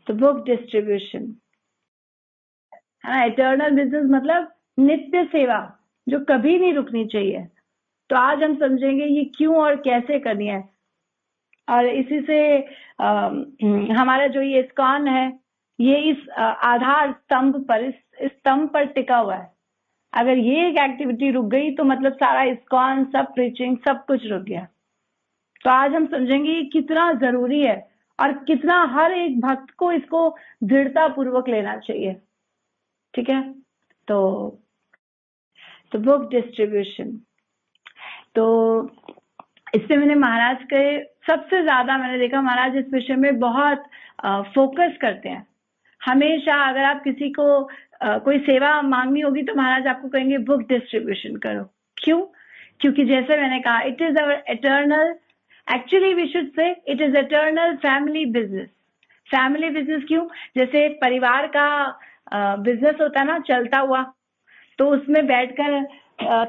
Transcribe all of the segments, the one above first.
तो book distribution है ना। इटर्नल बिजनेस मतलब नित्य सेवा जो कभी नहीं रुकनी चाहिए। तो आज हम समझेंगे ये क्यों और कैसे करनी है। और इसी से हमारा जो ये इस्कॉन है ये इस आधार स्तंभ पर, इस स्तंभ पर टिका हुआ है। अगर ये एक एक्टिविटी रुक गई तो मतलब सारा इस्कॉन, सब प्रीचिंग, सब कुछ रुक गया। तो आज हम समझेंगे ये कितना जरूरी है और कितना हर एक भक्त को इसको दृढ़ता पूर्वक लेना चाहिए। ठीक है। तो बुक डिस्ट्रीब्यूशन, तो इससे मैंने महाराज के सबसे ज्यादा मैंने देखा महाराज इस विषय में बहुत फोकस करते हैं। हमेशा अगर आप किसी को कोई सेवा मांगनी होगी तो महाराज आपको कहेंगे बुक डिस्ट्रीब्यूशन करो। क्यों? क्योंकि जैसे मैंने कहा it is our eternal, actually we should say it is eternal family business. Family business क्यों? जैसे एक परिवार का बिजनेस होता है ना चलता हुआ, तो उसमें बैठकर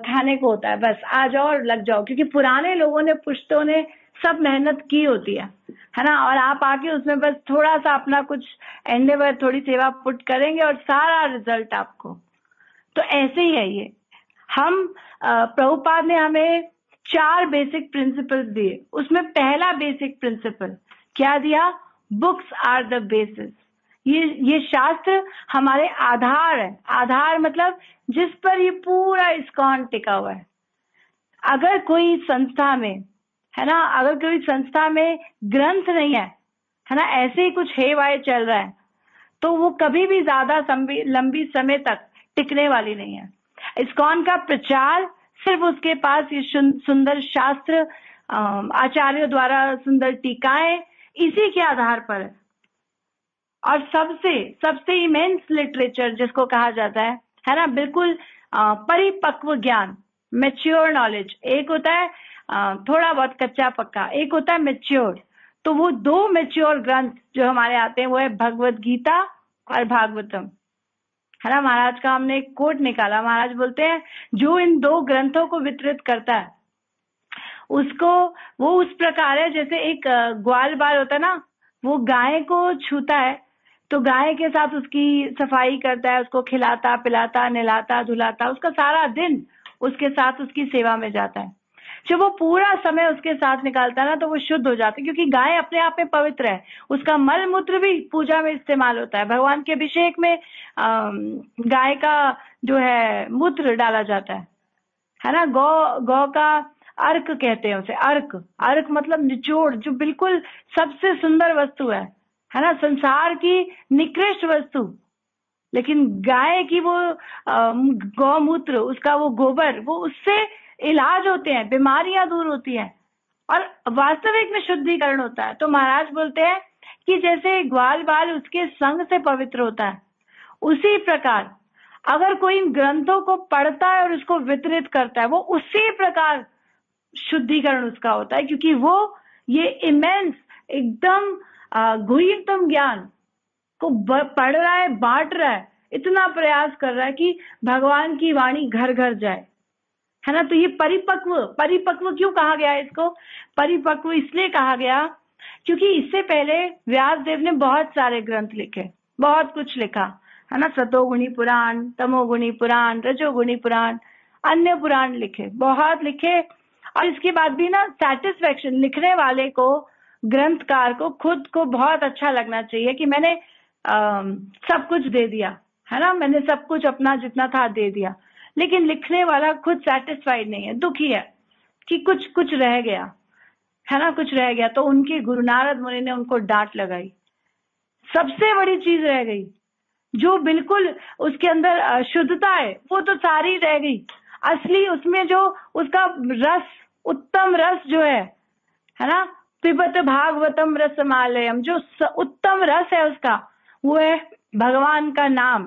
खाने को होता है, बस आ जाओ और लग जाओ, क्योंकि पुराने लोगों ने, पुश्तों ने सब मेहनत की होती है ना। और आप आके उसमें बस थोड़ा सा अपना कुछ एंडेवर, थोड़ी सेवा पुट करेंगे और सारा रिजल्ट आपको। तो ऐसे ही है ये। हम प्रभुपाद ने हमें 4 बेसिक प्रिंसिपल्स दिए। उसमें पहला बेसिक प्रिंसिपल क्या दिया? Books are the basis. ये शास्त्र हमारे आधार है। आधार मतलब जिस पर ये पूरा इस्कॉन टिका हुआ है। अगर कोई संस्था में, है ना, अगर कोई संस्था में ग्रंथ नहीं है ना, ऐसे ही कुछ हेवाए चल रहा है, तो वो कभी भी ज्यादा लंबी समय तक टिकने वाली नहीं है। इस्कॉन का प्रचार सिर्फ उसके पास ये सुंदर शास्त्र, आचार्यों द्वारा सुंदर टीकाएं, इसी के आधार पर है। और सबसे इमेंस लिटरेचर जिसको कहा जाता है ना, बिल्कुल परिपक्व ज्ञान, मेच्योर नॉलेज। एक होता है थोड़ा बहुत कच्चा पक्का, एक होता है मेच्योर। तो वो 2 मेच्योर ग्रंथ जो हमारे आते हैं वो है भगवत गीता और भागवतम, है ना। महाराज का हमने एक कोट निकाला। महाराज बोलते हैं जो इन 2 ग्रंथों को वितरित करता है उसको, वो उस प्रकार है जैसे एक ग्वाल बाल होता है ना, वो गाय को छूता है तो गाय के साथ उसकी सफाई करता है, उसको खिलाता पिलाता नहलाता धुलाता, उसका सारा दिन उसके साथ उसकी सेवा में जाता है। जब वो पूरा समय उसके साथ निकालता है ना तो वो शुद्ध हो जाता है, क्योंकि गाय अपने आप में पवित्र है। उसका मल मूत्र भी पूजा में इस्तेमाल होता है। भगवान के अभिषेक में गाय का जो है मूत्र डाला जाता है ना। गौ का अर्क कहते हैं उसे। अर्क मतलब निचोड़, जो बिल्कुल सबसे सुंदर वस्तु है ना, संसार की निकृष्ट वस्तु। लेकिन गाय की वो गौमूत्र, उसका वो गोबर, वो उससे इलाज होते हैं, बीमारियां दूर होती हैं और वास्तविक में शुद्धिकरण होता है। तो महाराज बोलते हैं कि जैसे ग्वाल बाल उसके संग से पवित्र होता है, उसी प्रकार अगर कोई इन ग्रंथों को पढ़ता है और उसको वितरित करता है, वो उसी प्रकार शुद्धिकरण उसका होता है, क्योंकि वो ये इमेंस एकदम गुह्यतम ज्ञान को पढ़ रहा है, बांट रहा है, इतना प्रयास कर रहा है कि भगवान की वाणी घर घर जाए, है ना। तो ये परिपक्व क्यों कहा गया? इसको परिपक्व इसलिए कहा गया क्योंकि इससे पहले व्यास देव ने बहुत सारे ग्रंथ लिखे, बहुत कुछ लिखा, है ना। सतोगुणी पुराण, तमोगुणी पुराण, रजोगुणी पुराण, अन्य पुराण लिखे, बहुत लिखे। और इसके बाद भी ना सेटिस्फेक्शन, लिखने वाले को, ग्रंथकार को खुद को बहुत अच्छा लगना चाहिए कि मैंने सब कुछ दे दिया, है ना, मैंने सब कुछ अपना जितना था दे दिया। लेकिन लिखने वाला खुद सेटिस्फाइड नहीं है, दुखी है कि कुछ रह गया, है ना, कुछ रह गया। तो उनके गुरु नारद मुनि ने उनको डांट लगाई। सबसे बड़ी चीज रह गई, जो बिल्कुल उसके अंदर शुद्धता है, वो तो सारी रह गई। असली उसमें जो उसका रस, उत्तम रस जो है ना, पिबत भागवतम रसमालयम, जो उत्तम रस है उसका, वो है भगवान का नाम,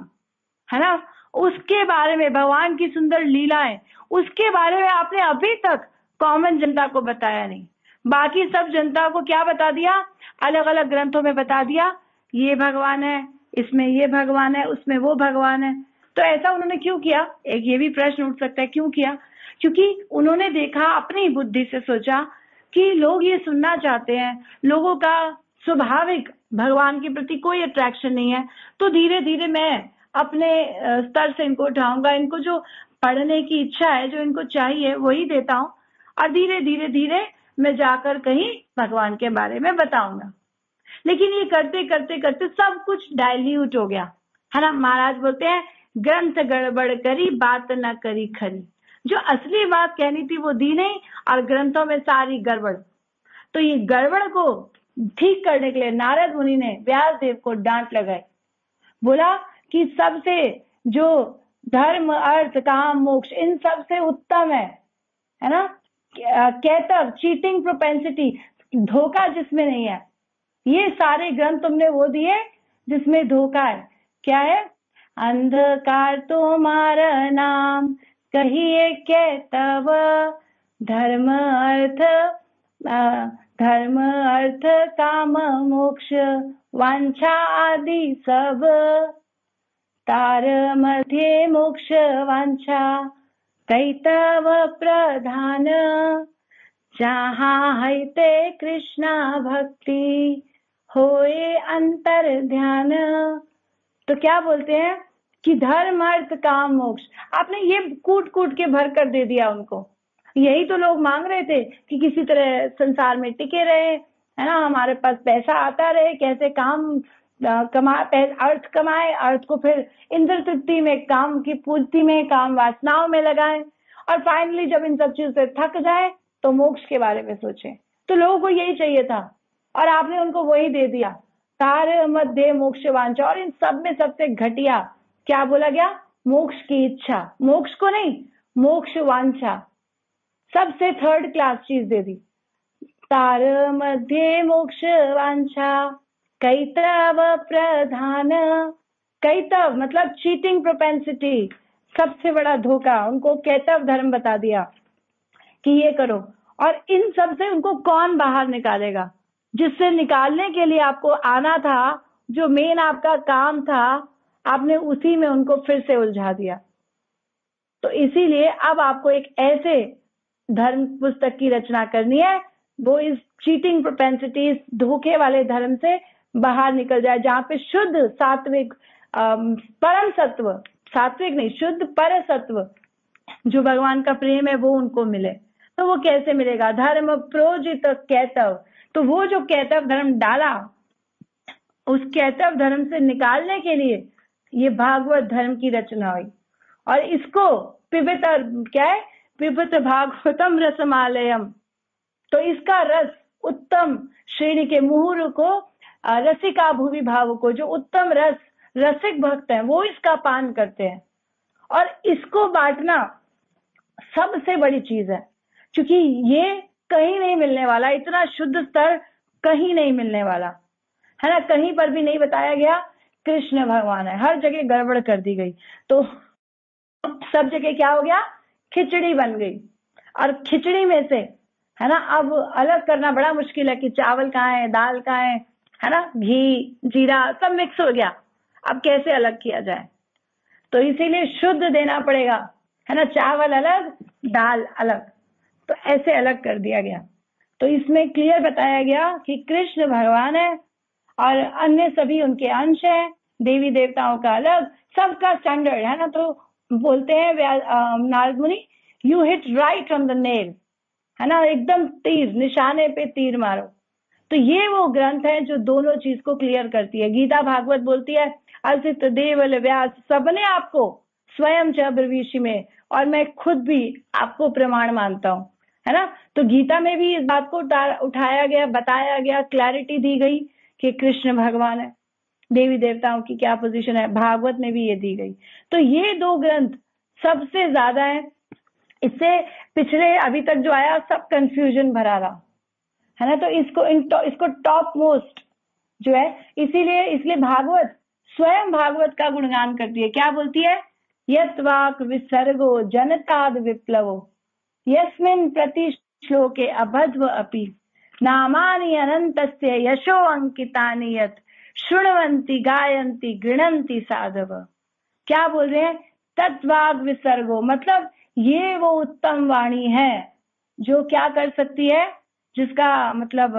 है ना। उसके बारे में, भगवान की सुंदर लीलाएं, उसके बारे में आपने अभी तक कॉमन जनता को बताया नहीं। बाकी सब जनता को क्या बता दिया? अलग अलग ग्रंथों में बता दिया, ये भगवान है, इसमें ये भगवान है, उसमें वो भगवान है। तो ऐसा उन्होंने क्यों किया? एक ये भी प्रश्न उठ सकता है, क्यों किया? क्योंकि उन्होंने देखा, अपनी बुद्धि से सोचा कि लोग ये सुनना चाहते हैं, लोगों का स्वाभाविक भगवान के प्रति कोई अट्रैक्शन नहीं है, तो धीरे धीरे मैं अपने स्तर से इनको उठाऊंगा, इनको जो पढ़ने की इच्छा है, जो इनको चाहिए वही देता हूँ, और धीरे धीरे धीरे मैं जाकर कहीं भगवान के बारे में बताऊंगा। लेकिन ये करते करते करते सब कुछ डाइल्यूट हो गया, है ना। महाराज बोलते हैं ग्रंथ गड़बड़ करी, बात न करी खरी। जो असली बात कहनी थी वो दी नहीं, और ग्रंथों में सारी गड़बड़। तो ये गड़बड़ को ठीक करने के लिए नारद मुनि ने व्यास देव को डांट लगाई। बोला कि सबसे जो धर्म अर्थ काम मोक्ष इन सबसे उत्तम है ना, कैतव चीटिंग प्रोपेंसिटी, धोखा जिसमें नहीं है, ये सारे ग्रंथ तुमने वो दिए जिसमें धोखा है। क्या है? अंधकार तुम्हारा नाम कहिए कैतव, धर्म अर्थ काम मोक्ष वांछा आदि सब, तार मध्ये मोक्ष वांछा कैतव प्रधान, जहाँ हैते कृष्णा भक्ति होए अंतर ध्यान। तो क्या बोलते हैं कि धर्म अर्थ काम मोक्ष, आपने ये कूट कूट के भर कर दे दिया उनको। यही तो लोग मांग रहे थे कि किसी तरह संसार में टिके रहे, है ना, हमारे पास पैसा आता रहे, कैसे काम अर्थ कमाए, अर्थ को फिर इंद्र तृप्ति में, काम की पूर्ति में, काम वासनाओं में लगाएं, और फाइनली जब इन सब चीजों से थक जाए तो मोक्ष के बारे में सोचें। तो लोगों को यही चाहिए था, और आपने उनको वही दे दिया, तार मध्य मोक्ष वांछा। और इन सब में सबसे घटिया क्या बोला गया? मोक्ष की इच्छा। मोक्ष को नहीं, मोक्ष वांछा, सबसे थर्ड क्लास चीज दे दी। तार मध्य मोक्ष वांछा कैतव प्रधान, कैतव मतलब चीटिंग प्रोपेंसिटी, सबसे बड़ा धोखा। उनको कैतव धर्म बता दिया कि ये करो, और इन सब से उनको कौन बाहर निकालेगा? जिससे निकालने के लिए आपको आना था, जो मेन आपका काम था, आपने उसी में उनको फिर से उलझा दिया। तो इसीलिए अब आपको एक ऐसे धर्म पुस्तक की रचना करनी है, वो इस चीटिंग प्रोपेंसिटी, धोखे वाले धर्म से बाहर निकल जाए, जहाँ पे शुद्ध सात्विक परम सत्व, सात्विक नहीं, शुद्ध पर सत्व जो भगवान का प्रेम है वो उनको मिले। तो वो कैसे मिलेगा? धर्म प्रोजित कैतव। तो वो जो कैतव धर्म डाला, उस कैतव धर्म से निकालने के लिए ये भागवत धर्म की रचना हुई। और इसको पिबत, क्या है? पिबत भागवतम रसमालयम। तो इसका रस उत्तम श्रेणी के मुहुर को, रसिका भूवि भाव को, जो उत्तम रस रसिक भक्त हैं वो इसका पान करते हैं। और इसको बांटना सबसे बड़ी चीज है, क्योंकि ये कहीं नहीं मिलने वाला, इतना शुद्ध स्तर कहीं नहीं मिलने वाला, है ना। कहीं पर भी नहीं बताया गया कृष्ण भगवान है, हर जगह गड़बड़ कर दी गई। तो सब जगह क्या हो गया? खिचड़ी बन गई। और खिचड़ी में से, है ना, अब अलग करना बड़ा मुश्किल है कि चावल कहाँ है, दाल कहाँ है ना, घी जीरा सब मिक्स हो गया, अब कैसे अलग किया जाए? तो इसीलिए शुद्ध देना पड़ेगा, है ना, चावल अलग दाल अलग, तो ऐसे अलग कर दिया गया। तो इसमें क्लियर बताया गया कि कृष्ण भगवान है और अन्य सभी उनके अंश हैं, देवी देवताओं का अलग, सबका स्टैंडर्ड, है ना। तो बोलते हैं नारद मुनि, you hit right on the nail, है ना, एकदम तीर, निशाने पे तीर मारो। तो ये वो ग्रंथ है जो दोनों चीज को क्लियर करती है। गीता भागवत बोलती है असित देवल व्यास सबने आपको स्वयं च ब्रवीषि में, और मैं खुद भी आपको प्रमाण मानता हूँ, है ना। तो गीता में भी इस बात को उठाया गया, बताया गया, क्लैरिटी दी गई कि कृष्ण भगवान है, देवी देवताओं की क्या पोजीशन है, भागवत में भी ये दी गई। तो ये दो ग्रंथ सबसे ज्यादा है। इससे पिछले अभी तक जो आया सब कंफ्यूजन भरा रहा, है ना। तो इसको टॉप मोस्ट जो है, इसलिए भागवत स्वयं भागवत का गुणगान करती है। क्या बोलती है? यत् वाक् विसर्गो जनताद विप्लवो, यस्मिन् प्रति श्लोके अभद्व अपि, नामानि अनन्तस्य यशो अंकितानि, यत् शृण्वन्ति गायन्ति गृणन्ति साधव। क्या बोल रहे हैं? तत्वाग विसर्गो, मतलब ये वो उत्तम वाणी है जो क्या कर सकती है, जिसका मतलब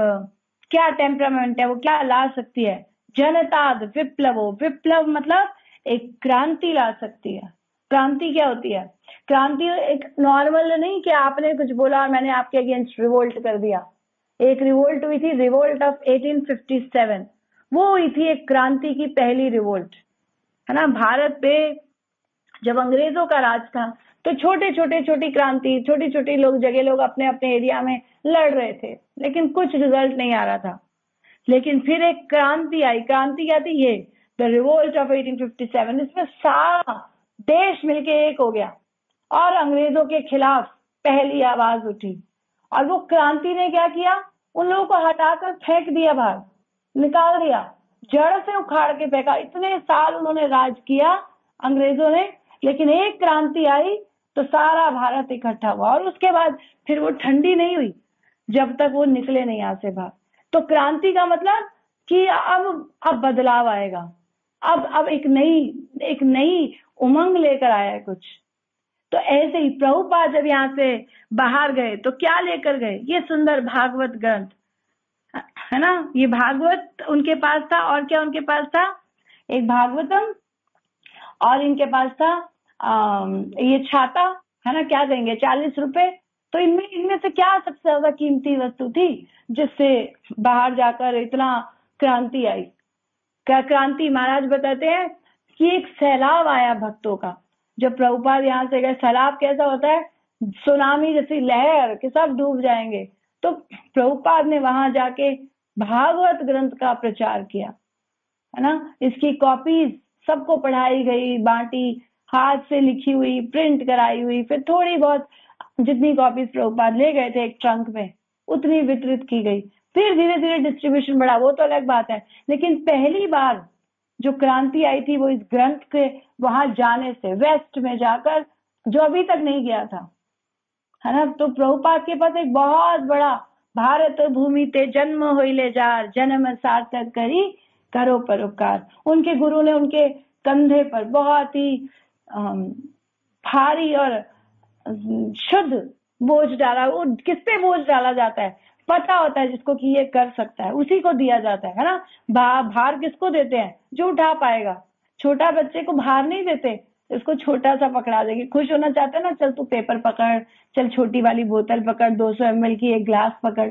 क्या टेम्परामेंट है, वो क्या ला सकती है, जनताद विप्लवो, विप्लव मतलब एक क्रांति ला सकती है। क्रांति क्या होती है? क्रांति एक नॉर्मल नहीं कि आपने कुछ बोला और मैंने आपके अगेंस्ट रिवोल्ट कर दिया। एक रिवोल्ट हुई थी, रिवोल्ट ऑफ 1857, वो हुई थी एक क्रांति की पहली रिवोल्ट, है ना। भारत पे जब अंग्रेजों का राज था तो छोटी क्रांति, छोटी लोग अपने अपने एरिया में लड़ रहे थे, लेकिन कुछ रिजल्ट नहीं आ रहा था। लेकिन फिर एक क्रांति आई। क्रांति क्या थी? ये द रिवोल्ट ऑफ 1857। इसमें सारा देश मिलके एक हो गया और अंग्रेजों के खिलाफ पहली आवाज उठी। और वो क्रांति ने क्या किया? उन लोगों को हटाकर फेंक दिया, बाहर निकाल दिया, जड़ से उखाड़ के फेंका। इतने साल उन्होंने राज किया अंग्रेजों ने, लेकिन एक क्रांति आई तो सारा भारत इकट्ठा हुआ। और उसके बाद फिर वो ठंडी नहीं हुई जब तक वो निकले नहीं यहाँ से बाहर। तो क्रांति का मतलब कि अब बदलाव आएगा, अब एक नई उमंग लेकर आया है कुछ। तो ऐसे ही प्रभुपाद जब यहाँ से बाहर गए तो क्या लेकर गए? ये सुंदर भागवत ग्रंथ, है ना। ये भागवत उनके पास था, और क्या उनके पास था? एक भागवतम, और इनके पास था ये छाता, है ना। क्या देंगे? 40 रुपए। तो इनमें से क्या सबसे ज्यादा कीमती वस्तु थी जिससे बाहर जाकर इतना क्रांति आई? क्या क्रांति? महाराज बताते हैं कि एक सैलाब आया भक्तों का। जब प्रभुपाद यहाँ से गए, सैलाब कैसा होता है? सुनामी जैसी लहर कि सब डूब जाएंगे। तो प्रभुपाद ने वहां जाके भागवत ग्रंथ का प्रचार किया, है ना। इसकी कॉपीज सबको पढ़ाई गई, बांटी, हाथ से लिखी हुई, प्रिंट कराई हुई। फिर थोड़ी बहुत जितनी कॉपीज प्रभुपाद ले गए थे एक ट्रंक में, उतनी वितरित की गई। फिर धीरे धीरे डिस्ट्रीब्यूशन बढ़ा, वो तो अलग बात है। लेकिन पहली बार जो क्रांति आई थी वो इस ग्रंथ के वहां जाने से, वेस्ट में जाकर, जो अभी तक नहीं गया था, है ना। तो प्रभुपाद के पास एक बहुत बड़ा भारत भूमि ते जन्म होइले जार, जन्म सार्थक करी करो परोपकार। उनके गुरु ने उनके कंधे पर बहुत ही भारी और शुद्ध बोझ डाला। वो किस पे बोझ डाला जाता है? पता होता है जिसको कि ये कर सकता है, उसी को दिया जाता है ना। भार किसको देते हैं? जो उठा पाएगा। छोटा बच्चे को भार नहीं देते, इसको छोटा सा पकड़ा देंगे। खुश होना चाहते हैं ना, चल तू पेपर पकड़, चल छोटी वाली बोतल पकड़, 200 ml की एक ग्लास पकड़।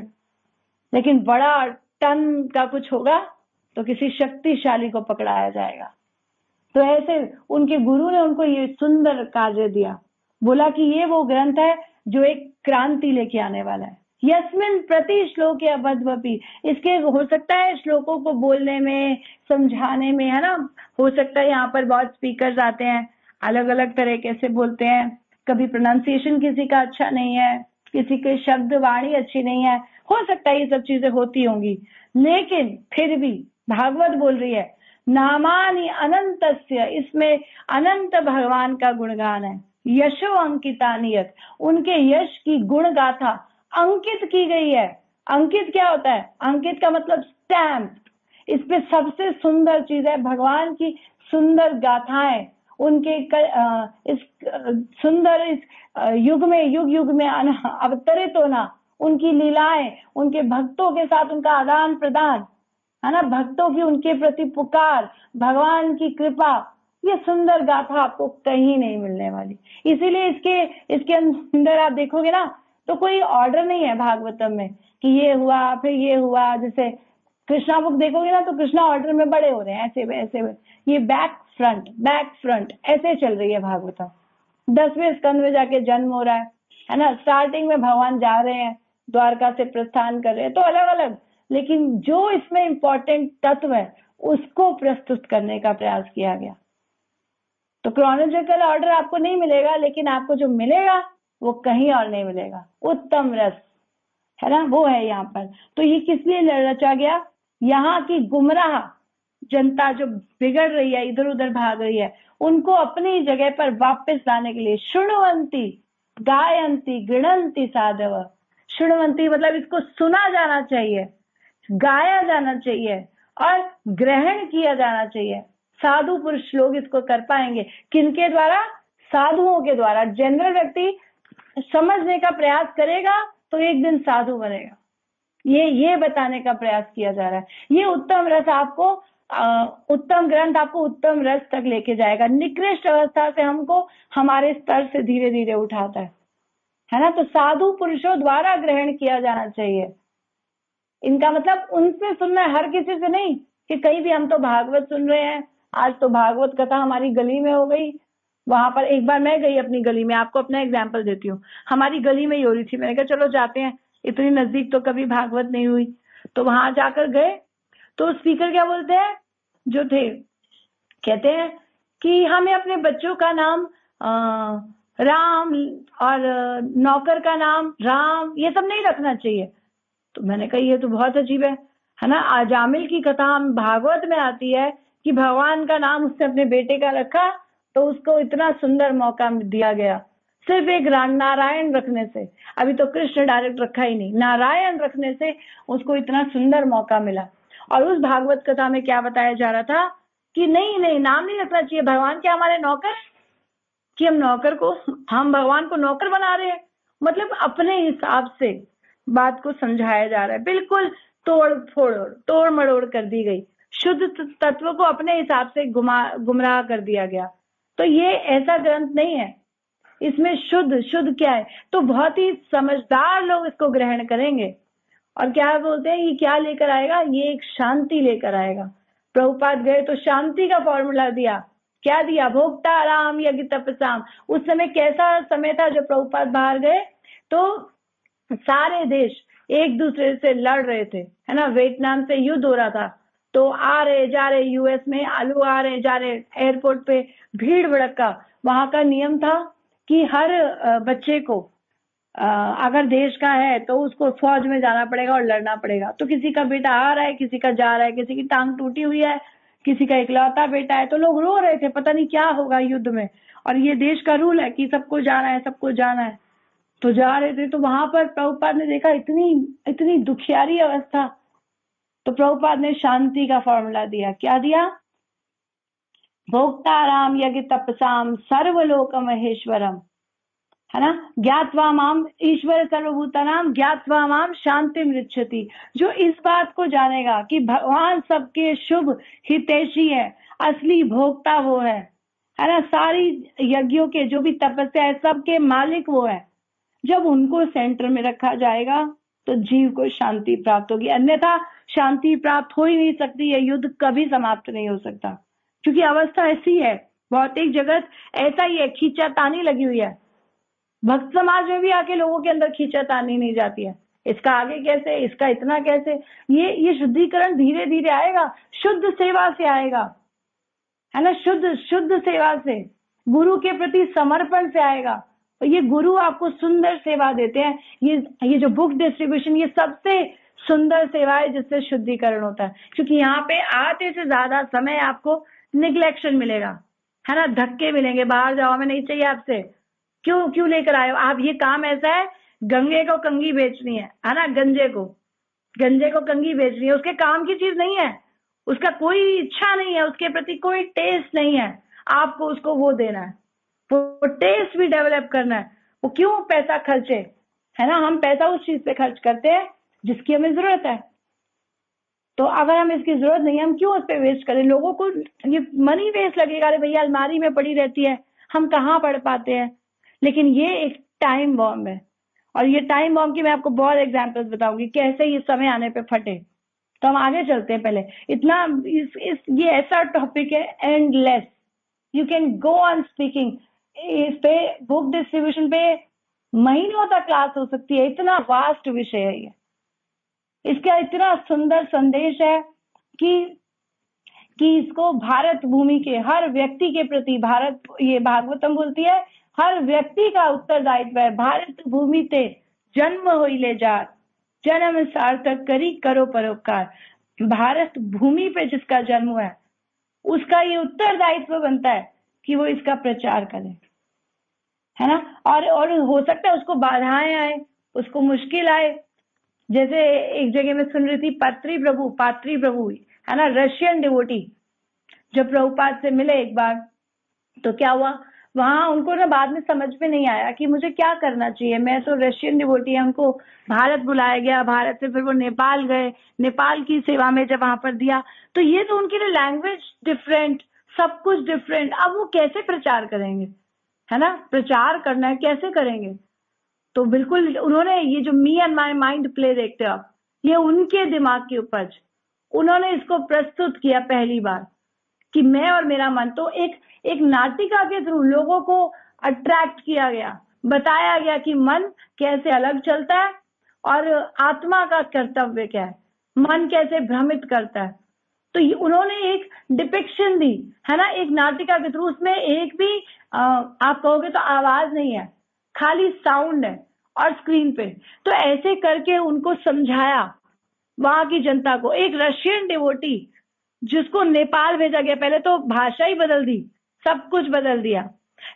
लेकिन बड़ा टन का कुछ होगा तो किसी शक्तिशाली को पकड़ाया जाएगा। तो ऐसे उनके गुरु ने उनको ये सुंदर कार्य दिया, बोला कि ये वो ग्रंथ है जो एक क्रांति लेके आने वाला है। यस्मिन प्रति श्लोक या बद्वपी, इसके हो सकता है श्लोकों को बोलने में, समझाने में, है ना। हो सकता है यहाँ पर बहुत स्पीकर्स आते हैं, अलग अलग तरीके से बोलते हैं। कभी प्रोनाउंसिएशन किसी का अच्छा नहीं है, किसी के शब्द वाणी अच्छी नहीं है, हो सकता है ये सब चीजें होती होंगी। लेकिन फिर भी भागवत बोल रही है नामानि अनंतस्य, इसमें अनंत भगवान का गुणगान है। यशो अंकिता नियत, उनके यश की गुण गाथा अंकित की गई है। अंकित क्या होता है? अंकित का मतलब स्टैम्प। इस पे सबसे सुंदर चीज है भगवान की सुंदर गाथाएं, उनके इस सुंदर इस युग में, युग में अवतरित होना, उनकी लीलाएं, उनके भक्तों के साथ उनका आदान प्रदान, है ना, भक्तों की उनके प्रति पुकार, भगवान की कृपा, ये सुंदर गाथा आपको कहीं नहीं मिलने वाली। इसीलिए इसके अंदर आप देखोगे ना तो कोई ऑर्डर नहीं है भागवतम में कि ये हुआ फिर ये हुआ। जैसे कृष्णा बुक देखोगे ना तो कृष्णा ऑर्डर में बड़े हो रहे हैं, ऐसे ये बैक फ्रंट ऐसे चल रही है भागवतम। 10वें स्कंद में जाके जन्म हो रहा है ना। स्टार्टिंग में भगवान जा रहे हैं, द्वारका से प्रस्थान कर रहे हैं, तो अलग अलग, लेकिन जो इसमें इंपॉर्टेंट तत्व है उसको प्रस्तुत करने का प्रयास किया गया। तो क्रोनोलॉजिकल ऑर्डर आपको नहीं मिलेगा, लेकिन आपको जो मिलेगा वो कहीं और नहीं मिलेगा। उत्तम रस, है ना, वो है यहाँ पर। तो ये किस लिए रचा गया? यहाँ की गुमराह जनता जो बिगड़ रही है, इधर उधर भाग रही है, उनको अपनी जगह पर वापस लाने के लिए। शृण्वंती गायंती गृणंती साधव। शृण्वंती मतलब इसको सुना जाना चाहिए, गाया जाना चाहिए और ग्रहण किया जाना चाहिए। साधु पुरुष लोग इसको कर पाएंगे। किनके द्वारा? साधुओं के द्वारा। जनरल व्यक्ति समझने का प्रयास करेगा तो एक दिन साधु बनेगा। ये बताने का प्रयास किया जा रहा है। ये उत्तम रस आपको उत्तम ग्रंथ आपको उत्तम रस तक लेके जाएगा, निकृष्ट अवस्था से हमको हमारे स्तर से धीरे धीरे उठाता है ना। तो साधु पुरुषों द्वारा ग्रहण किया जाना चाहिए। इनका मतलब उनसे सुनना है, हर किसी से नहीं कि कहीं भी हम तो भागवत सुन रहे हैं, आज तो भागवत कथा हमारी गली में हो गई। वहां पर एक बार मैं गई अपनी गली में, आपको अपना एग्जाम्पल देती हूँ। हमारी गली में ही हो रही थी, मैंने कहा चलो जाते हैं, इतनी नजदीक तो कभी भागवत नहीं हुई। तो वहां जाकर गए तो स्पीकर क्या बोलते हैं जो थे, कहते हैं कि हमें अपने बच्चों का नाम राम और नौकर का नाम राम ये सब नहीं रखना चाहिए। तो मैंने कहा ये तो बहुत अजीब है ना। अजामिल की कथा हम भागवत में आती है कि भगवान का नाम उसने अपने बेटे का रखा तो उसको इतना सुंदर मौका दिया गया, सिर्फ एक नारायण रखने से। अभी तो कृष्ण डायरेक्ट रखा ही नहीं, नारायण रखने से उसको इतना सुंदर मौका मिला। और उस भागवत कथा में क्या बताया जा रहा था कि नहीं नहीं नाम नहीं रखना चाहिए, भगवान क्या हमारे नौकर, कि हम नौकर को, हम भगवान को नौकर बना रहे हैं। मतलब अपने हिसाब से बात को समझाया जा रहा है, बिल्कुल तोड़ मड़ोड़ कर दी गई, शुद्ध तत्व को अपने हिसाब से गुमराह कर दिया गया। तो ये ऐसा ग्रंथ नहीं है, इसमें शुद्ध क्या है, तो बहुत ही समझदार लोग इसको ग्रहण करेंगे। और क्या बोलते हैं ये क्या लेकर आएगा, ये एक शांति लेकर आएगा। प्रभुपाद गए तो शांति का फॉर्मूला दिया, क्या दिया, भोक्ता राम यज्ञ तपसाम। उस समय कैसा समय था जब प्रभुपाद बाहर गए, तो सारे देश एक दूसरे से लड़ रहे थे, है ना। वियतनाम से युद्ध हो रहा था, तो आ रहे जा रहे यूएस में आलू आ रहे जा रहे, एयरपोर्ट पे भीड़ भड़का। वहां का नियम था कि हर बच्चे को अगर देश का है तो उसको फौज में जाना पड़ेगा और लड़ना पड़ेगा। तो किसी का बेटा आ रहा है, किसी का जा रहा है, किसी की टांग टूटी हुई है, किसी का इकलौता बेटा है, तो लोग रो रहे थे पता नहीं क्या होगा युद्ध में। और ये देश का रूल है कि सबको जाना है, सबको जाना है, तो जा रहे थे। तो वहां पर प्रभुपाद ने देखा इतनी दुखियारी अवस्था, तो प्रभुपाद ने शांति का फॉर्मूला दिया। क्या दिया, भोक्ता राम यज्ञ तपसाम सर्वलोक महेश्वरम, है ना, ज्ञात्वा माम ईश्वर सर्वभूतानाम ज्ञात्वा माम शांति मृच्छति। जो इस बात को जानेगा कि भगवान सबके शुभ हितैषी है, असली भोक्ता वो है ना, सारी यज्ञों के जो भी तपस्या है सबके मालिक वो है। जब उनको सेंटर में रखा जाएगा तो जीव को शांति प्राप्त होगी, अन्यथा शांति प्राप्त हो ही नहीं सकती। यह युद्ध कभी समाप्त नहीं हो सकता, क्योंकि अवस्था ऐसी है, भौतिक जगत ऐसा ही है, खींचातानी लगी हुई है। भक्त समाज में भी आके लोगों के अंदर खींचातानी नहीं जाती है, इसका आगे कैसे, इसका इतना कैसे। ये शुद्धिकरण धीरे धीरे आएगा, शुद्ध सेवा से आएगा, है ना, शुद्ध सेवा से, गुरु के प्रति समर्पण से आएगा। तो ये गुरु आपको सुंदर सेवा देते हैं। ये जो बुक डिस्ट्रीब्यूशन, ये सबसे सुंदर सेवा है जिससे शुद्धिकरण होता है, क्योंकि यहाँ पे आते से ज्यादा समय आपको निग्लेक्शन मिलेगा, है ना, धक्के मिलेंगे, बाहर जाओ हमें नहीं चाहिए आपसे, क्यों लेकर आए हो आप, ये काम ऐसा है, गंगे को कंगी बेचनी है ना, गंजे को कंगी बेचनी है, उसके काम की चीज नहीं है, उसका कोई इच्छा नहीं है, उसके प्रति कोई टेस्ट नहीं है, आपको उसको वो देना है, वो टेस्ट भी डेवलप करना है। वो क्यों पैसा खर्चे, है ना, हम पैसा उस चीज पे खर्च करते हैं जिसकी हमें जरूरत है। तो अगर हम इसकी जरूरत नहीं है, हम क्यों उस पर वेस्ट करें, लोगों को ये मनी वेस्ट लगेगा, अरे भैया अलमारी में पड़ी रहती है, हम कहाँ पढ़ पाते हैं। लेकिन ये एक टाइम बॉम्ब है, और ये टाइम बॉम्ब की मैं आपको बहुत एग्जांपल्स बताऊंगी कैसे ये समय आने पे फटे। तो हम आगे चलते हैं, पहले इतना ये ऐसा टॉपिक है endless, you can go on speaking. इस पे बुक डिस्ट्रीब्यूशन पे महीनों तक क्लास हो सकती है, इतना वास्ट विषय है ये, इसका इतना सुंदर संदेश है कि इसको भारत भूमि के हर व्यक्ति के प्रति, भारत, ये भागवतम बोलती है, हर व्यक्ति का उत्तरदायित्व है। भारत भूमि ते जन्म होई ले जा, जन्म सार्थक करी करो परोपकार। भारत भूमि पे जिसका जन्म हुआ है उसका ये उत्तरदायित्व बनता है कि वो इसका प्रचार करे, है ना। और हो सकता है उसको बाधाएं आए, उसको मुश्किल आए। जैसे एक जगह में सुन रही थी, पात्री प्रभु, है ना, रशियन डिवोटी, जब प्रभुपाद से मिले एक बार, तो क्या हुआ, वहां उनको ना बाद में समझ में नहीं आया कि मुझे क्या करना चाहिए। मैं तो रशियन डिवोटी है, उनको भारत बुलाया गया, भारत से फिर वो नेपाल गए, नेपाल की सेवा में जब वहां पर दिया, तो ये तो उनकी लैंग्वेज डिफरेंट, सब कुछ डिफरेंट। अब वो कैसे प्रचार करेंगे, है ना? प्रचार करना है, कैसे करेंगे? तो बिल्कुल उन्होंने ये जो me and my mind play देखते हो आप, ये उनके दिमाग की उपज, उन्होंने इसको प्रस्तुत किया पहली बार कि मैं और मेरा मन। तो एक नाटिका के थ्रू लोगों को अट्रैक्ट किया गया, बताया गया कि मन कैसे अलग चलता है और आत्मा का कर्तव्य क्या है, मन कैसे भ्रमित करता है। तो उन्होंने एक डिपिक्शन दी, है ना, एक नाटिका के थ्रू। उसमें एक भी आप कहोगे तो आवाज नहीं है, खाली साउंड है और स्क्रीन पे। तो ऐसे करके उनको समझाया वहां की जनता को। एक रशियन डिवोटी जिसको नेपाल भेजा गया, पहले तो भाषा ही बदल दी, सब कुछ बदल दिया,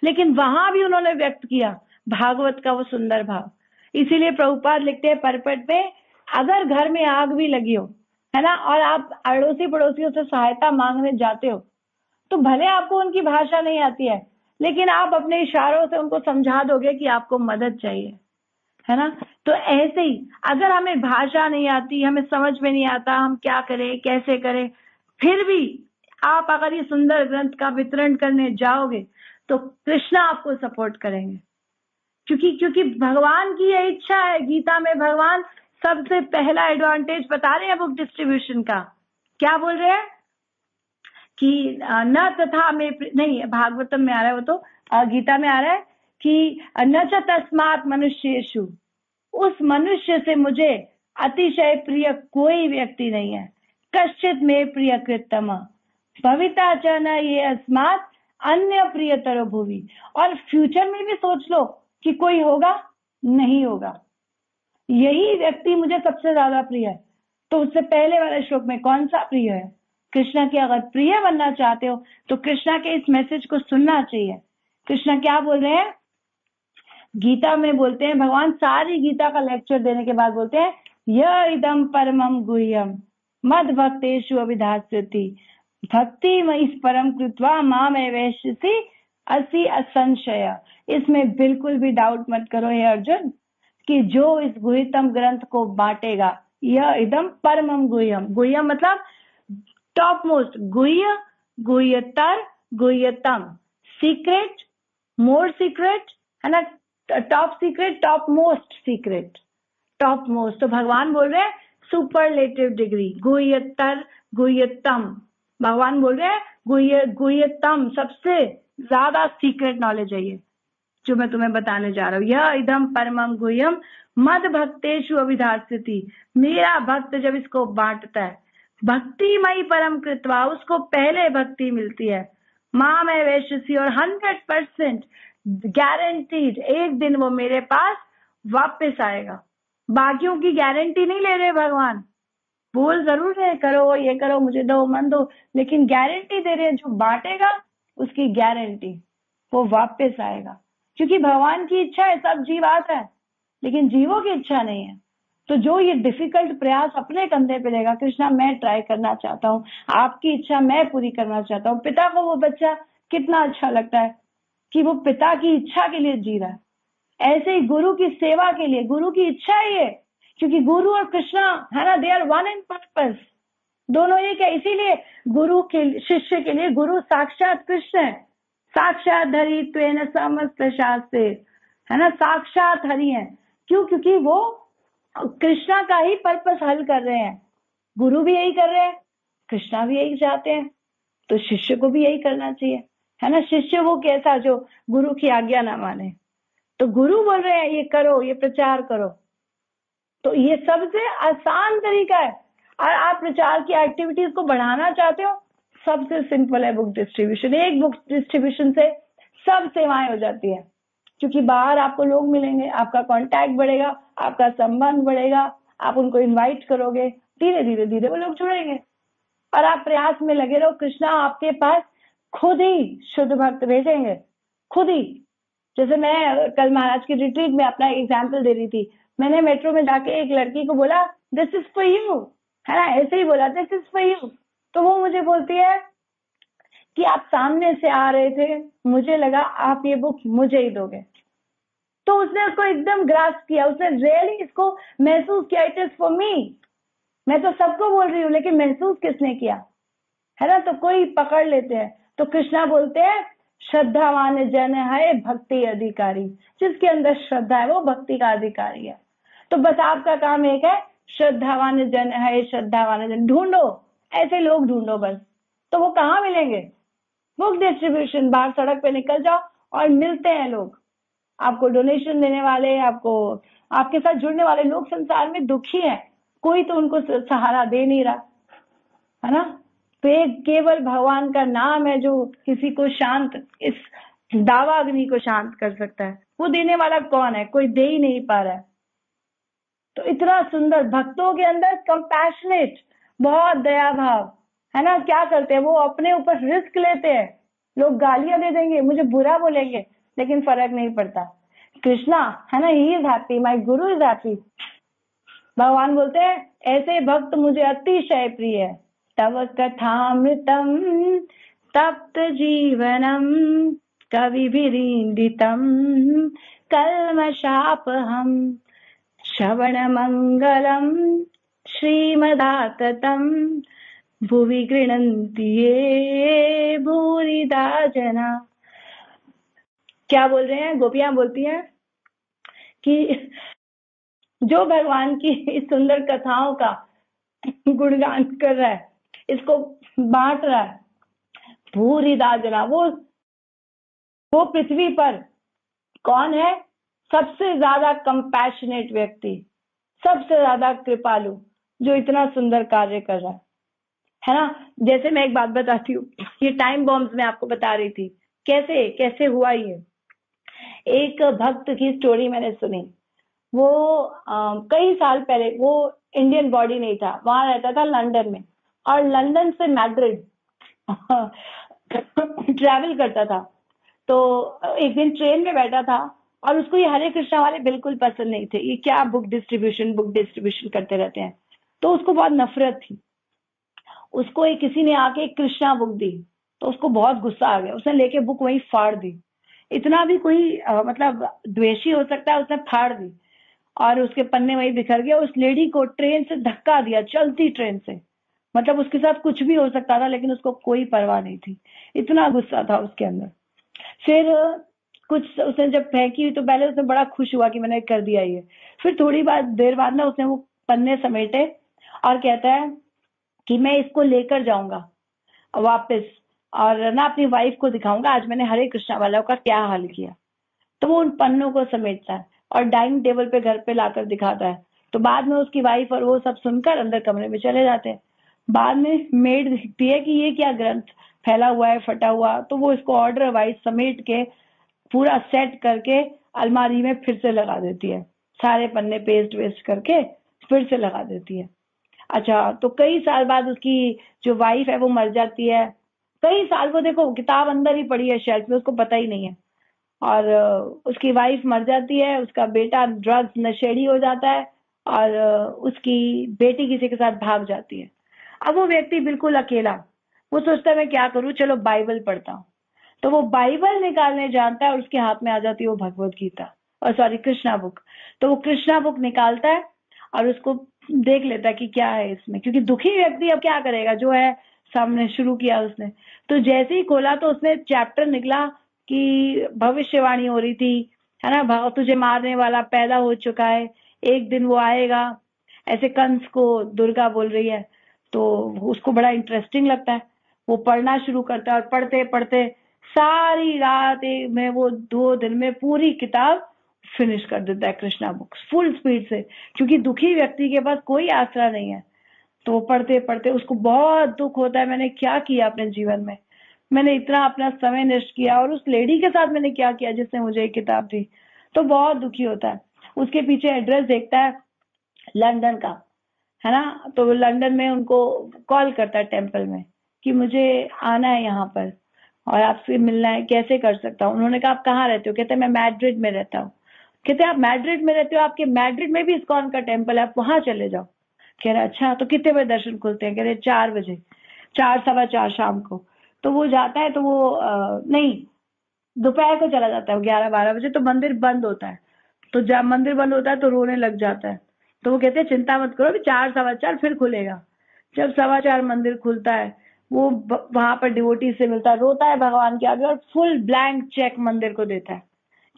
लेकिन वहां भी उन्होंने व्यक्त किया भागवत का वो सुंदर भाव। इसीलिए प्रभुपाद लिखते हैं परपट में, अगर घर में आग भी लगी हो, है ना, और आप अड़ोसी पड़ोसियों से सहायता मांगने जाते हो, तो भले आपको उनकी भाषा नहीं आती है, लेकिन आप अपने इशारों से उनको समझा दोगे कि आपको मदद चाहिए, है ना। तो ऐसे ही अगर हमें भाषा नहीं आती, हमें समझ में नहीं आता हम क्या करें कैसे करें, फिर भी आप अगर ये सुंदर ग्रंथ का वितरण करने जाओगे तो कृष्णा आपको सपोर्ट करेंगे, क्योंकि भगवान की ये इच्छा है। गीता में भगवान सबसे पहला एडवांटेज बता रहे हैं बुक डिस्ट्रीब्यूशन का। क्या बोल रहे हैं कि न तथा में, नहीं भागवतम में आ रहा है वो, तो गीता में आ रहा है कि न च तस्मात् मनुष्येषु, उस मनुष्य से मुझे अतिशय प्रिय कोई व्यक्ति नहीं है। कश्चित में प्रिय कृतम भविता च न ये अस्मात् अन्य प्रियतरो भुवि। और फ्यूचर में भी सोच लो कि कोई होगा, नहीं होगा, यही व्यक्ति मुझे सबसे ज्यादा प्रिय है। तो उससे पहले वाले श्लोक में कौन सा प्रिय है? कृष्णा के। अगर प्रिय बनना चाहते हो तो कृष्णा के इस मैसेज को सुनना चाहिए। कृष्णा क्या बोल रहे हैं गीता में? बोलते हैं भगवान सारी गीता का लेक्चर देने के बाद बोलते हैं, यह इदम परमम गुह्यम मद भक्तेषु अभिधास्यति भक्ति मई परम कृत्वा माम एवैष्यसि असि असंशय। इसमें बिल्कुल भी डाउट मत करो हे अर्जुन कि जो इस गुह्यतम ग्रंथ को बांटेगा, यह इदम परमम गुह्यम, गुह्यम मतलब टॉप मोस्ट, गुह्य, गुह्यतर, गुह्यतम, सीक्रेट, मोर सीक्रेट, है ना, top secret, top most secret, top most. तो भगवान बोल रहे हैं सुपरलेटिव डिग्री, गुह्यतर, गुह्यतम। भगवान बोल रहे हैं गुह्यतम, सबसे ज्यादा सीक्रेट नॉलेज है ये जो मैं तुम्हें बताने जा रहा हूँ। यह इदम परमम गुह्यम मद भक्तेषु अभिधास्यति। मेरा भक्त जब इसको बांटता है, भक्तिमयी परम कृत्वा, उसको पहले भक्ति मिलती है, माम एवैष्यसि, और 100% गारंटीड एक दिन वो मेरे पास वापस आएगा। बाकियों की गारंटी नहीं ले रहे भगवान, बोल जरूर रहे करो ये करो मुझे दो मन दो, लेकिन गारंटी दे रहे जो बांटेगा उसकी गारंटी, वो वापस आएगा। क्योंकि भगवान की इच्छा है सब जीव आता है, लेकिन जीवों की इच्छा नहीं है। तो जो ये डिफिकल्ट प्रयास अपने कंधे पे लेगा, कृष्णा मैं ट्राई करना चाहता हूँ, आपकी इच्छा मैं पूरी करना चाहता हूँ। पिता को वो बच्चा कितना अच्छा लगता है कि वो पिता की इच्छा के लिए जी रहा है। ऐसे ही गुरु की सेवा के लिए, गुरु की इच्छा ही है, क्योंकि गुरु और कृष्णा है ना, they are one in purpose, दोनों एक है। इसीलिए गुरु के शिष्य के लिए गुरु साक्षात कृष्ण है, साक्षात हरि त्वेन समस्त शास्त्रे, है ना, साक्षात हरि है। क्यों? क्योंकि वो कृष्णा का ही पर्पस हल कर रहे हैं। गुरु भी यही कर रहे हैं, कृष्णा भी यही चाहते हैं, तो शिष्य को भी यही करना चाहिए, है ना। शिष्य वो कैसा जो गुरु की आज्ञा ना माने। तो गुरु बोल रहे हैं ये करो, ये प्रचार करो, तो ये सबसे आसान तरीका है। और आप प्रचार की एक्टिविटीज को बढ़ाना चाहते हो, सबसे सिंपल है बुक डिस्ट्रीब्यूशन। एक बुक डिस्ट्रीब्यूशन से सब सेवाएं हो जाती है, क्योंकि बाहर आपको लोग मिलेंगे, आपका कांटेक्ट बढ़ेगा, आपका संबंध बढ़ेगा, आप उनको इनवाइट करोगे, धीरे धीरे धीरे वो लोग जुड़ेंगे। और आप प्रयास में लगे रहो, कृष्णा आपके पास खुद ही शुद्ध भक्त भेजेंगे, खुद ही। जैसे मैं कल महाराज की रिट्रीट में अपना एग्जाम्पल दे रही थी, मैंने मेट्रो में जाके एक लड़की को बोला दिस इज फॉर यू, है ना, ऐसे ही बोला दिस इज फॉर यू। तो वो मुझे बोलती है कि आप सामने से आ रहे थे, मुझे लगा आप ये बुक मुझे ही दोगे। तो उसने उसको एकदम ग्रास्प किया, उसने रियली इसको महसूस किया, इट इज फॉर मी। मैं तो सबको बोल रही हूँ, लेकिन महसूस किसने किया, है ना। तो कोई पकड़ लेते हैं। तो कृष्णा बोलते हैं श्रद्धावान जन है भक्ति अधिकारी, जिसके अंदर श्रद्धा है वो भक्ति का अधिकारी है। तो बस आपका काम एक है, श्रद्धावान जन है, श्रद्धावान जन ढूंढो, ऐसे लोग ढूंढो बस। तो वो कहाँ मिलेंगे, बुक डिस्ट्रीब्यूशन, बाहर सड़क पे निकल जाओ और मिलते हैं लोग, आपको डोनेशन देने वाले, आपको आपके साथ जुड़ने वाले लोग संसार में दुखी हैं, कोई तो उनको सहारा दे नहीं रहा, है ना। तो एक केवल भगवान का नाम है जो किसी को शांत, इस दावा अग्नि को शांत कर सकता है। वो देने वाला कौन है, कोई दे ही नहीं पा रहा है। तो इतना सुंदर, भक्तों के अंदर कंपैशनेट, बहुत दया भाव, है ना। क्या करते हैं वो, अपने ऊपर रिस्क लेते हैं। लोग गालियां दे देंगे, मुझे बुरा बोलेंगे, लेकिन फर्क नहीं पड़ता। कृष्णा, है ना, he is happy, my Guru is happy. भगवान बोलते हैं ऐसे भक्त मुझे अतिशय प्रिय है। तव कथामृतम तप्त जीवनम कविभिरीडितम कल्मषापहम श्रवण मंगलम श्रीमदाततम भुवि गृह्णन्ति ये भूरिदा जना। क्या बोल रहे हैं, गोपियां बोलती हैं कि जो भगवान की इस सुंदर कथाओं का गुणगान कर रहा है, इसको बांट रहा है, भूरिदा जना, वो पृथ्वी पर कौन है, सबसे ज्यादा कंपैशनेट व्यक्ति, सबसे ज्यादा कृपालु, जो इतना सुंदर कार्य कर रहा है ना। जैसे मैं एक बात बताती हूँ, ये टाइम बॉम्ब्स में आपको बता रही थी कैसे कैसे हुआ ये। एक भक्त की स्टोरी मैंने सुनी। वो कई साल पहले, वो इंडियन बॉडी नहीं था, वहां रहता था लंदन में, और लंदन से मैड्रिड ट्रैवल करता था। तो एक दिन ट्रेन में बैठा था और उसको ये हरे कृष्णा वाले बिल्कुल पसंद नहीं थे। ये क्या बुक डिस्ट्रीब्यूशन करते रहते हैं, तो उसको बहुत नफरत थी। उसको एक किसी ने आके एक कृष्णा बुक दी, तो उसको बहुत गुस्सा आ गया, उसने लेके बुक वहीं फाड़ दी। इतना भी कोई मतलब द्वेषी हो सकता है, उसने फाड़ दी और उसके पन्ने वहीं बिखर गए। उस लेडी को ट्रेन से धक्का दिया, चलती ट्रेन से, मतलब उसके साथ कुछ भी हो सकता था, लेकिन उसको कोई परवाह नहीं थी, इतना गुस्सा था उसके अंदर। फिर कुछ उसने जब फेंकी तो पहले उसने बड़ा खुश हुआ कि मैंने कर दिया ये। फिर थोड़ी देर बाद ना उसने वो पन्ने समेटे और कहता है कि मैं इसको लेकर जाऊंगा वापस, और ना अपनी वाइफ को दिखाऊंगा आज मैंने हरे कृष्णा वालों का क्या हाल किया। तो वो उन पन्नों को समेटता है और डाइनिंग टेबल पे घर पे लाकर दिखाता है। तो बाद में उसकी वाइफ और वो सब सुनकर अंदर कमरे में चले जाते हैं। बाद में मेड दिखती है कि ये क्या ग्रंथ फैला हुआ है, फटा हुआ। तो वो इसको ऑर्डर वाइज समेट के पूरा सेट करके अलमारी में फिर से लगा देती है, सारे पन्ने पेस्ट वेस्ट करके फिर से लगा देती है। अच्छा, तो कई साल बाद उसकी जो वाइफ है वो मर जाती है। कई साल, वो देखो किताब अंदर ही पड़ी है शेल्फ में, उसको पता ही नहीं है। और उसकी वाइफ मर जाती है, उसका बेटा ड्रग्स नशेड़ी हो जाता है और उसकी बेटी किसी के साथ भाग जाती है। अब वो व्यक्ति बिल्कुल अकेला, वो सोचता है मैं क्या करूं, चलो बाइबल पढ़ता हूँ। तो वो बाइबल निकालने जानता है और उसके हाथ में आ जाती है वो भगवत गीता, और सॉरी कृष्णा बुक। तो वो कृष्णा बुक निकालता है और उसको देख लेता है कि क्या है इसमें, क्योंकि दुखी व्यक्ति अब क्या करेगा, जो है सामने शुरू किया उसने। तो जैसे ही खोला तो उसने चैप्टर निकला कि भविष्यवाणी हो रही थी, है ना, भाव तुझे मारने वाला पैदा हो चुका है, एक दिन वो आएगा, ऐसे कंस को दुर्गा बोल रही है। तो उसको बड़ा इंटरेस्टिंग लगता है, वो पढ़ना शुरू करता है और पढ़ते पढ़ते सारी रात में वो 2 दिन में पूरी किताब फिनिश कर देता है, कृष्णा बुक फुल स्पीड से, क्योंकि दुखी व्यक्ति के पास कोई आसरा नहीं है। तो पढ़ते पढ़ते उसको बहुत दुख होता है, मैंने क्या किया अपने जीवन में, मैंने इतना अपना समय नष्ट किया, और उस लेडी के साथ मैंने क्या किया जिसने मुझे एक किताब दी। तो बहुत दुखी होता है। उसके पीछे एड्रेस देखता है लंदन का, है ना। तो लंदन में उनको कॉल करता है टेम्पल में कि मुझे आना है यहाँ पर और आपसे मिलना है, कैसे कर सकता हूँ। उन्होंने कहा आप कहाँ रहते हो, कहते मैं मैड्रिड में रहता हूँ। कहते आप मैड्रिड में रहते हो, आपके मैड्रिड में भी इस्कॉन का टेम्पल है, आप वहां चले जाओ। कह रहे अच्छा, तो कितने बजे दर्शन खुलते हैं, कह रहे 4 बजे, 4 सवा 4 शाम को। तो वो जाता है, तो वो नहीं, दोपहर को चला जाता है 11-12 बजे, तो मंदिर बंद होता है। तो जब मंदिर बंद होता है तो रोने लग जाता है। तो वो कहते हैं चिंता मत करो, अभी 4-4:15 फिर खुलेगा। जब 4:15 मंदिर खुलता है, वो वहां पर डिवोटी से मिलता है, रोता है भगवान के आगे और फुल ब्लैंक चेक मंदिर को देता है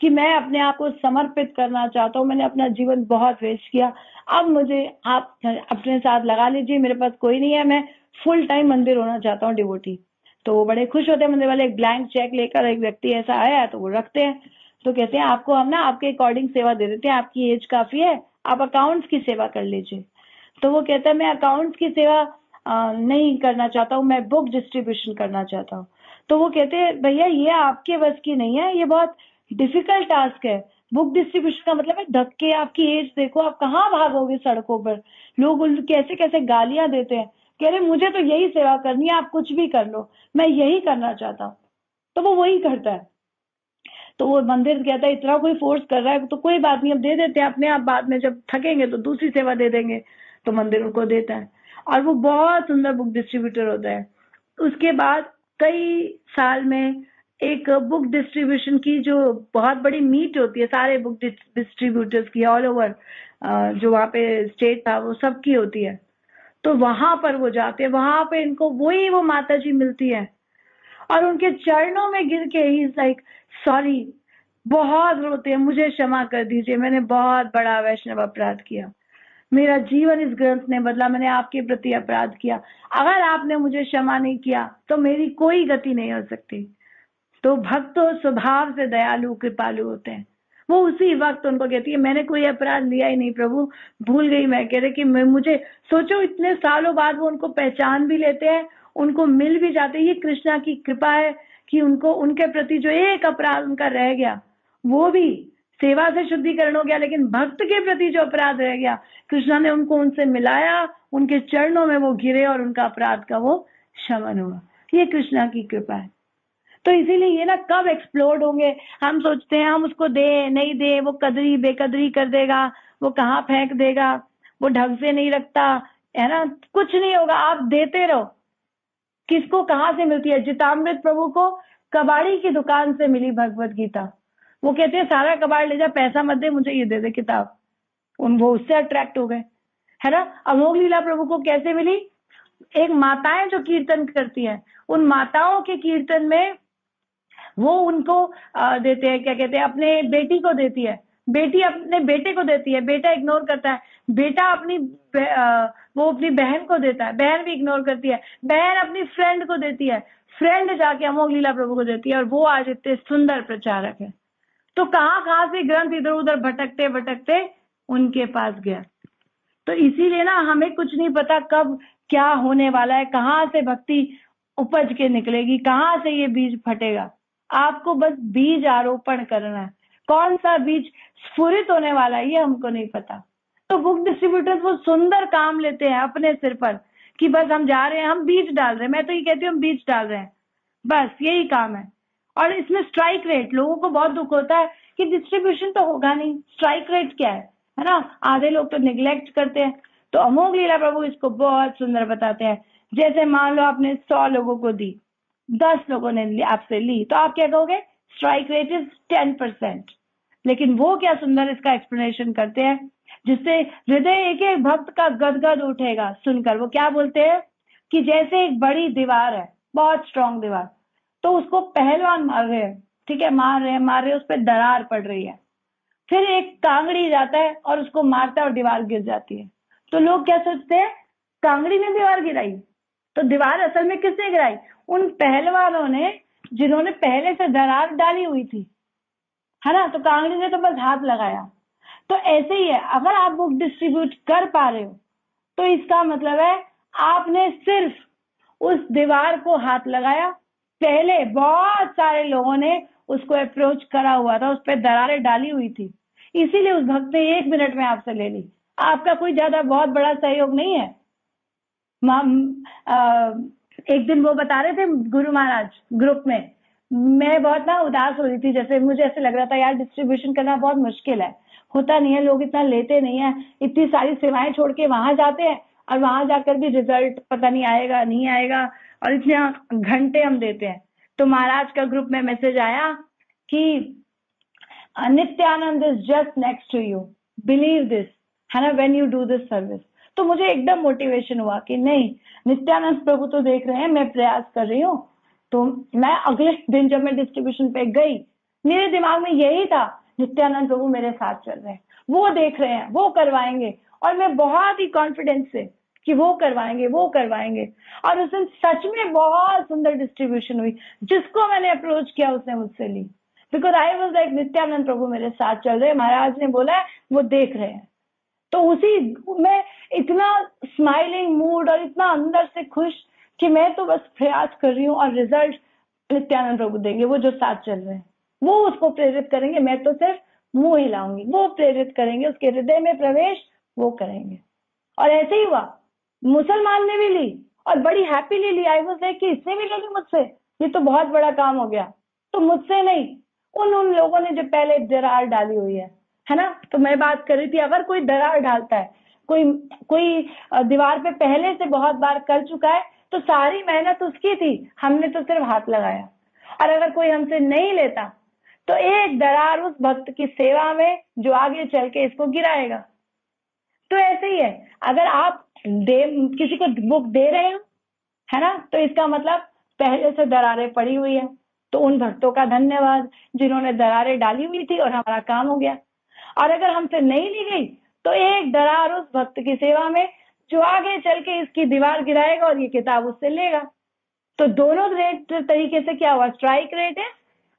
कि मैं अपने आप को समर्पित करना चाहता हूँ, मैंने अपना जीवन बहुत वेस्ट किया, अब मुझे आप अपने साथ लगा लीजिए, मेरे पास कोई नहीं है, मैं फुल टाइम मंदिर होना चाहता हूँ डिवोटी। तो वो बड़े खुश होते हैं मंदिर वाले, एक ब्लैंक चेक लेकर, एक व्यक्ति ऐसा आया है तो वो रखते हैं। तो कहते हैं आपको हम ना आपके अकॉर्डिंग सेवा दे देते हैं, आपकी एज काफी है, आप अकाउंट्स की सेवा कर लीजिए। तो वो कहता है मैं अकाउंट्स की सेवा नहीं करना चाहता हूँ, मैं बुक डिस्ट्रीब्यूशन करना चाहता हूँ। तो वो कहते हैं भैया ये आपके बस की नहीं है, ये बहुत डिफिकल्ट टास्क है। बुक डिस्ट्रीब्यूशन का मतलब है धक्के, आपकी एज देखो, आप कहाँ भागोगे सड़कों पर, लोग कैसे कैसे गालियां देते हैं। कह रहे मुझे तो यही सेवा करनी है, आप कुछ भी कर लो, मैं यही करना चाहता हूँ। तो वो वही करता है। तो वो मंदिर कहता है इतना कोई फोर्स कर रहा है तो कोई बात नहीं, अब दे देते हैं अपने आप, बाद में जब थकेंगे तो दूसरी सेवा दे देंगे। तो मंदिर उनको देता है और वो बहुत सुंदर बुक डिस्ट्रीब्यूटर होता है। उसके बाद कई साल में एक बुक डिस्ट्रीब्यूशन की जो बहुत बड़ी मीट होती है, सारे बुक डिस्ट्रीब्यूटर्स की ऑल ओवर, जो वहाँ पे स्टेट था वो सबकी होती है। तो वहां पर वो जाते हैं, वहां पे इनको वही वो माता जी मिलती है और उनके चरणों में गिर के ही लाइक सॉरी, बहुत रोते हैं, मुझे क्षमा कर दीजिए, मैंने बहुत बड़ा वैष्णव अपराध किया, मेरा जीवन इस ग्रंथ ने बदला, मैंने आपके प्रति अपराध किया, अगर आपने मुझे क्षमा नहीं किया तो मेरी कोई गति नहीं हो सकती। तो भक्त तो स्वभाव से दयालु कृपालु होते हैं। वो उसी वक्त उनको कहती है मैंने कोई अपराध लिया ही नहीं प्रभु, भूल गई मैं। कह रहे कि मैं मुझे सोचो इतने सालों बाद वो उनको पहचान भी लेते हैं, उनको मिल भी जाते हैं। ये कृष्णा की कृपा है कि उनको उनके प्रति जो एक अपराध उनका रह गया वो भी सेवा से शुद्धिकरण हो गया, लेकिन भक्त के प्रति जो अपराध रह गया कृष्णा ने उनको उनसे मिलाया, उनके चरणों में वो गिरे और उनका अपराध का वो शमन हुआ। ये कृष्णा की कृपा है। तो इसीलिए ये ना कब एक्सप्लोड होंगे, हम सोचते हैं हम उसको दे नहीं दे, वो कदरी बेकदरी कर देगा, वो कहाँ फेंक देगा, वो ढंग से नहीं रखता है ना, कुछ नहीं होगा, आप देते रहो। किसको कहाँ से मिलती है? जितामृत प्रभु को कबाड़ी की दुकान से मिली भगवत गीता। वो कहते हैं सारा कबाड़ ले जा, पैसा मत दे, मुझे ये दे दे किताब। वो उससे अट्रैक्ट हो गए, है ना। अमोघ लीला प्रभु को कैसे मिली? एक माताएं जो कीर्तन करती हैं, उन माताओं के कीर्तन में वो उनको देते हैं, क्या कहते हैं, अपने बेटी को देती है, बेटी अपने बेटे को देती है, बेटा इग्नोर करता है, बेटा अपनी वो अपनी बहन को देता है, बहन भी इग्नोर करती है, बहन अपनी फ्रेंड को देती है, फ्रेंड जाके अमोघ लीला प्रभु को देती है, और वो आज इतने सुंदर प्रचारक है। तो कहाँ कहाँ से ग्रंथ इधर उधर भटकते भटकते उनके पास गया। तो इसीलिए ना हमें कुछ नहीं पता कब क्या होने वाला है, कहाँ से भक्ति उपज के निकलेगी, कहाँ से ये बीज फटेगा। आपको बस बीज आरोपण करना है, कौन सा बीज स्फुरित होने वाला है ये हमको नहीं पता। तो बुक डिस्ट्रीब्यूटर्स वो सुंदर काम लेते हैं अपने सिर पर कि बस हम जा रहे हैं, हम बीज डाल रहे हैं, मैं तो ये कहती हूँ हम बीज डाल रहे हैं, बस यही काम है। और इसमें स्ट्राइक रेट, लोगों को बहुत दुख होता है कि डिस्ट्रीब्यूशन तो होगा नहीं, स्ट्राइक रेट क्या है ना, आधे लोग तो निग्लेक्ट करते हैं। तो अमोघ लीला प्रभु इसको बहुत सुंदर बताते हैं। जैसे मान लो आपने 100 लोगों को दी, 10 लोगों ने आपसे ली, तो आप क्या कहोगे? Strike rate is 10%। लेकिन वो क्या सुंदर इसका एक्सप्लेनेशन करते हैं जिससे हृदय एक एक भक्त का गदगद उठेगा सुनकर। वो क्या बोलते हैं कि जैसे एक बड़ी दीवार है, बहुत स्ट्रांग दीवार, तो उसको पहलवान मार रहे हैं, ठीक है, मार रहे हैं, उस पर दरार पड़ रही है, फिर एक कांगड़ी जाता है और उसको मारता है और दीवार गिर जाती है। तो लोग क्या सोचते हैं? कांगड़ी ने दीवार गिराई। तो दीवार असल में किसने गिराई? उन पहलवानों ने जिन्होंने पहले से दरार डाली हुई थी, है ना। तो कांगड़ी ने तो बस हाथ लगाया। तो ऐसे ही है, अगर आप बुक डिस्ट्रीब्यूट कर पा रहे हो तो इसका मतलब है आपने सिर्फ उस दीवार को हाथ लगाया, पहले बहुत सारे लोगों ने उसको अप्रोच करा हुआ था, उस पर दरारें डाली हुई थी, इसीलिए उस भक्त ने 1 मिनट में आपसे ले ली। आपका कोई ज्यादा बहुत बड़ा सहयोग नहीं है। एक दिन वो बता रहे थे गुरु महाराज ग्रुप में, मैं बहुत ना उदास हो रही थी, जैसे मुझे ऐसे लग रहा था यार डिस्ट्रीब्यूशन करना बहुत मुश्किल है, होता नहीं है, लोग इतना लेते नहीं है, इतनी सारी सेवाएं छोड़ के वहां जाते हैं और वहां जाकर भी रिजल्ट पता नहीं आएगा नहीं आएगा, और इतने घंटे हम देते हैं। तो महाराज का ग्रुप में मैसेज आया कि Nityananda is just next to you, believe this, है ना, when you do this service. तो मुझे एकदम मोटिवेशन हुआ कि नहीं, नित्यानंद प्रभु तो देख रहे हैं, मैं प्रयास कर रही हूँ। तो मैं अगले दिन जब मैं डिस्ट्रीब्यूशन पे गई, मेरे दिमाग में यही था, नित्यानंद प्रभु मेरे साथ चल रहे हैं, वो देख रहे हैं, वो करवाएंगे। और मैं बहुत ही कॉन्फिडेंस से कि वो करवाएंगे, वो करवाएंगे। और उस दिन सच में बहुत सुंदर डिस्ट्रीब्यूशन हुई। जिसको मैंने अप्रोच किया उसने मुझसे ली, because I was like Nityananda Prabhu मेरे साथ चल रहे हैं, महाराज ने बोला है, वो देख रहे हैं। तो उसी में इतना स्माइलिंग मूड और इतना अंदर से खुश कि मैं तो बस प्रयास कर रही हूँ और रिजल्ट नित्यानंद प्रभु देंगे, वो जो साथ चल रहे हैं वो उसको प्रेरित करेंगे, मैं तो सिर्फ मुंह हिलाऊंगी, वो प्रेरित करेंगे, उसके हृदय में प्रवेश वो करेंगे। और ऐसे ही हुआ, मुसलमान ने भी ली और बड़ी हैप्पीली ली। आई वाज लाइक कि इसने भी ले ली मुझसे, ये तो बहुत बड़ा काम हो गया। तो मुझसे नहीं, उन लोगों ने जो पहले दरार डाली हुई है ना। तो मैं बात कर रही थी, अगर कोई दरार डालता है, कोई दीवार पे पहले से बहुत बार कर चुका है, तो सारी मेहनत उसकी थी, हमने तो सिर्फ हाथ लगाया। और अगर कोई हमसे नहीं लेता तो एक दरार उस भक्त की सेवा में जो आगे चल के इसको गिराएगा। तो ऐसे ही है, अगर आप किसी को बुक दे रहे हो, है ना, तो इसका मतलब पहले से दरारें पड़ी हुई है। तो उन भक्तों का धन्यवाद जिन्होंने दरारें डाली हुई थी और हमारा काम हो गया। और अगर हमसे नहीं ली गई तो एक दरार उस भक्त की सेवा में जो आगे चल के इसकी दीवार गिराएगा और ये किताब उससे लेगा। तो दोनों रेट तरीके से क्या हुआ, स्ट्राइक रेट है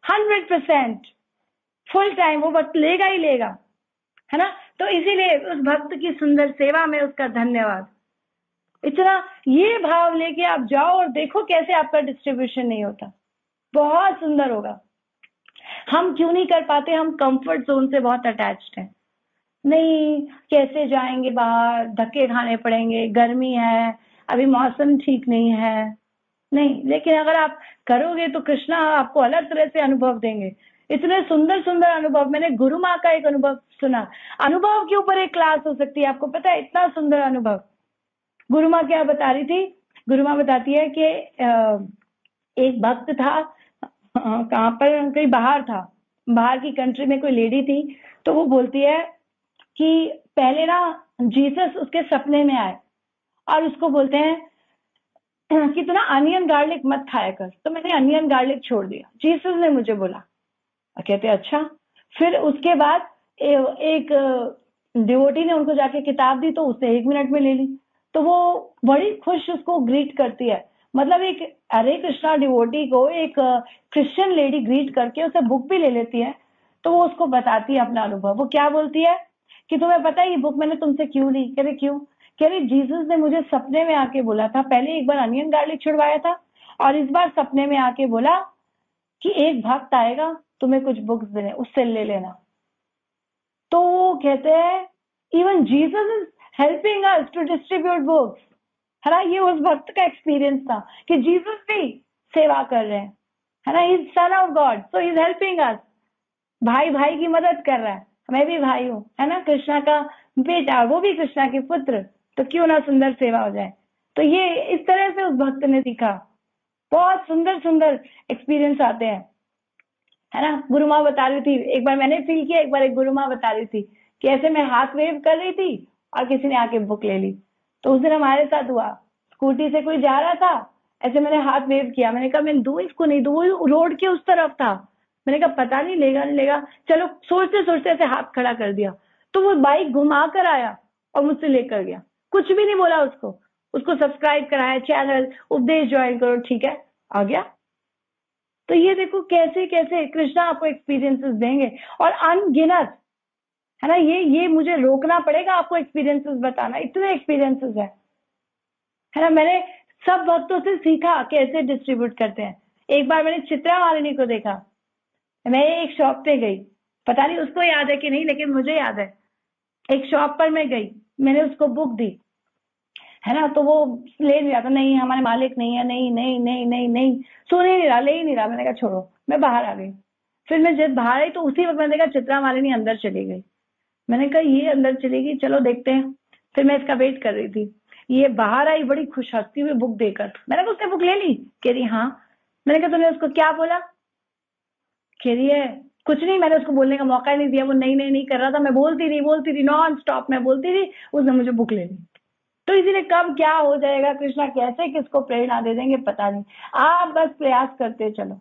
100%, फुल टाइम वो भक्त लेगा ही लेगा, है ना। तो इसीलिए उस भक्त की सुंदर सेवा में उसका धन्यवाद, इतना ये भाव लेके आप जाओ और देखो कैसे आपका डिस्ट्रीब्यूशन नहीं होता, बहुत सुंदर होगा। हम क्यों नहीं कर पाते, हम कंफर्ट जोन से बहुत अटैच्ड हैं। नहीं, कैसे जाएंगे बाहर, धक्के खाने पड़ेंगे, गर्मी है, अभी मौसम ठीक नहीं है, नहीं। लेकिन अगर आप करोगे तो कृष्णा आपको अलग तरह से अनुभव देंगे, इतने सुंदर सुंदर अनुभव। मैंने गुरु माँ का एक अनुभव सुना, अनुभव के ऊपर एक क्लास हो सकती है, आपको पता है, इतना सुंदर अनुभव। गुरु माँ क्या बता रही थी, गुरु माँ बताती है कि एक भक्त था, कहाँ पर, कहीं बाहर था, बाहर की कंट्री में कोई लेडी थी। तो वो बोलती है कि पहले ना जीसस उसके सपने में आए और उसको बोलते हैं कि तू ना अनियन गार्लिक मत खाया कर। तो मैंने अनियन गार्लिक छोड़ दिया, जीसस ने मुझे बोला। कहते अच्छा। फिर उसके बाद एक डिवोटी ने उनको जाके किताब दी, तो उसने 1 मिनट में ले ली। तो वो बड़ी खुश उसको ग्रीट करती है, मतलब एक हरे कृष्णा डिवोटी को एक क्रिश्चियन लेडी ग्रीट करके उसे बुक भी ले लेती है। तो वो उसको बताती है अपना अनुभव। वो क्या बोलती है कि तुम्हें पता है ये बुक मैंने तुमसे क्यों ली? कह रहे क्यों? कह रही जीसस ने मुझे सपने में आके बोला था, पहले एक बार अनियन गार्लिक छुड़वाया था और इस बार सपने में आके बोला कि एक भक्त आएगा तुम्हें कुछ बुक्स देने, उससे ले लेना। तो वो कहते हैं even Jesus is helping us to distribute books, है ना। ये उस भक्त का एक्सपीरियंस था कि जीसस भी सेवा कर रहे हैं, है ना, is son of God, so is helping अस। भाई भाई की मदद कर रहा है, मैं भी भाई हूँ, है ना, कृष्णा का बेटा, वो भी कृष्णा के पुत्र, तो क्यों ना सुंदर सेवा हो जाए। तो ये इस तरह से उस भक्त ने सीखा। बहुत सुंदर सुंदर एक्सपीरियंस आते हैं, है ना। गुरु माँ बता रही थी, एक बार मैंने फील किया, एक बार एक गुरु माँ बता रही थी कि ऐसे मैं हाथ वेव कर रही थी और किसी ने आके बुक ले ली। तो उस दिन हमारे साथ हुआ, स्कूटी से कोई जा रहा था, ऐसे मैंने हाथ वेव किया, मैंने कहा मैं दूं इसको, नहीं दूं, वो रोड के उस तरफ था। मैंने कहा पता नहीं लेगा नहीं लेगा, चलो सोचते सोचते ऐसे हाथ खड़ा कर दिया। तो वो बाइक घुमा कर आया और मुझसे लेकर गया, कुछ भी नहीं बोला उसको। उसको सब्सक्राइब कराया चैनल, उपदेश ज्वाइन करो, ठीक है, आ गया। तो ये देखो कैसे कैसे कृष्णा आपको एक्सपीरियंसेस देंगे, और अनगिनत, है ना। ये मुझे रोकना पड़ेगा आपको एक्सपीरियंसेस बताना, इतने एक्सपीरियंसेस है ना। मैंने सब भक्तों से सीखा कैसे डिस्ट्रीब्यूट करते हैं। एक बार मैंने चित्रा मालिनी को देखा, मैं एक शॉप पे गई, पता नहीं उसको याद है कि नहीं, लेकिन मुझे याद है। एक शॉप पर मैं गई, मैंने उसको बुक दी, है ना। तो वो ले नहीं रहा था, नहीं हमारे मालिक नहीं है, नहीं नहीं नहीं नहीं नहीं, सुन ही नहीं रहा, ले ही नहीं रहा। मैंने कहा छोड़ो, मैं बाहर आ गई। फिर मैं जब बाहर आई तो उसी वक्त मैंने देखा चित्रा मालिनी अंदर चली गई। मैंने कहा ये अंदर चलेगी, चलो देखते हैं। फिर मैं इसका वेट कर रही थी, ये बाहर आई बड़ी खुश हंसती हुई बुक देकर। मैंने कहा उसने बुक ले ली? कह रही हाँ। मैंने कहा तूने उसको क्या बोला? कह रही है कुछ नहीं, मैंने उसको बोलने का मौका ही नहीं दिया, वो नहीं कर रहा था, मैं बोलती रही नॉन स्टॉप, मैं बोलती रही, उसने मुझे बुक ले ली। तो इसीलिए कब क्या हो जाएगा, कृष्णा कैसे किसको प्रेरणा दे देंगे पता नहीं। आप बस प्रयास करते चलो,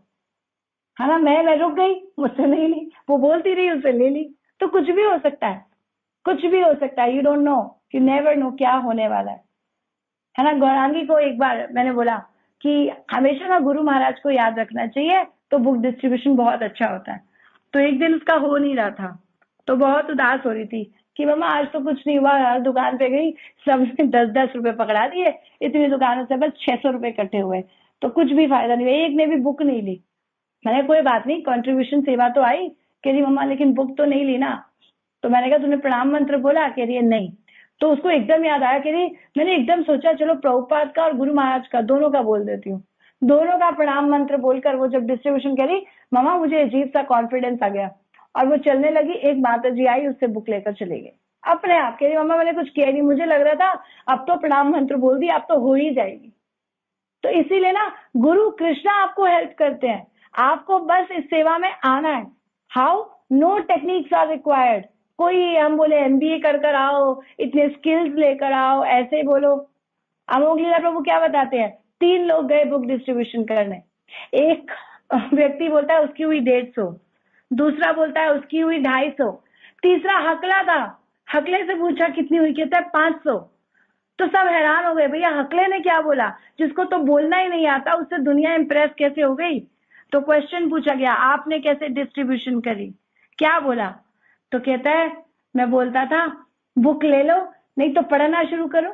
है ना। मैं रुक गई, मुझसे नहीं ली, वो बोलती रही, उससे ले ली। तो कुछ भी हो सकता है, कुछ भी हो सकता है। You don't know, you never know क्या होने वाला है ना। गौरांगी को एक बार मैंने बोला कि हमेशा ना गुरु महाराज को याद रखना चाहिए, तो बुक डिस्ट्रीब्यूशन बहुत अच्छा होता है। तो एक दिन उसका हो नहीं रहा था, तो बहुत उदास हो रही थी कि मम्मा आज तो कुछ नहीं हुआ, हर दुकान पे गई, सबने 10-10 रुपए पकड़ा दिए, इतनी दुकानों से बस 600 रुपए इकट्ठे हुए, तो कुछ भी फायदा नहीं हुआ, एक ने भी बुक नहीं ली। मैंने कोई बात नहीं, कंट्रीब्यूशन सेवा तो आई। कह रही मम्मा लेकिन बुक तो नहीं ली ना। तो मैंने कहा तूने प्रणाम मंत्र बोला? कह रही है नहीं। तो उसको एकदम याद आया, कह रही मैंने एकदम सोचा चलो प्रभुपाद का और गुरु महाराज का दोनों का बोल देती हूँ। दोनों का प्रणाम मंत्र बोलकर वो जब डिस्ट्रीब्यूशन करी, मामा मुझे अजीब सा कॉन्फिडेंस आ गया, और वो चलने लगी। एक माता जी आई, उससे बुक लेकर चले गए अपने आप। कह रही मम्मा मैंने कुछ किया नहीं, मुझे लग रहा था अब तो प्रणाम मंत्र बोल दिया, अब तो हो ही जाएगी। तो इसीलिए ना गुरु कृष्णा आपको हेल्प करते हैं, आपको बस इस सेवा में आना है। How? No techniques are required. कोई हम बोले एमबीए कर आओ, इतने स्किल्स लेकर आओ, ऐसे ही बोलो। अमोघ लीला प्रभु क्या बताते हैं, 3 लोग गए बुक डिस्ट्रीब्यूशन करने। एक व्यक्ति बोलता है उसकी हुई 150, दूसरा बोलता है उसकी हुई 250, तीसरा हकला था, हकले से पूछा कितनी हुई, कहता है 500। तो सब हैरान हो गए, भैया हकले ने क्या बोला, जिसको तो बोलना ही नहीं आता उससे दुनिया इंप्रेस कैसे हो गई। तो क्वेश्चन पूछा गया आपने कैसे डिस्ट्रीब्यूशन करी, क्या बोला? तो कहता है मैं बोलता था बुक ले लो नहीं तो पढ़ना शुरू करो।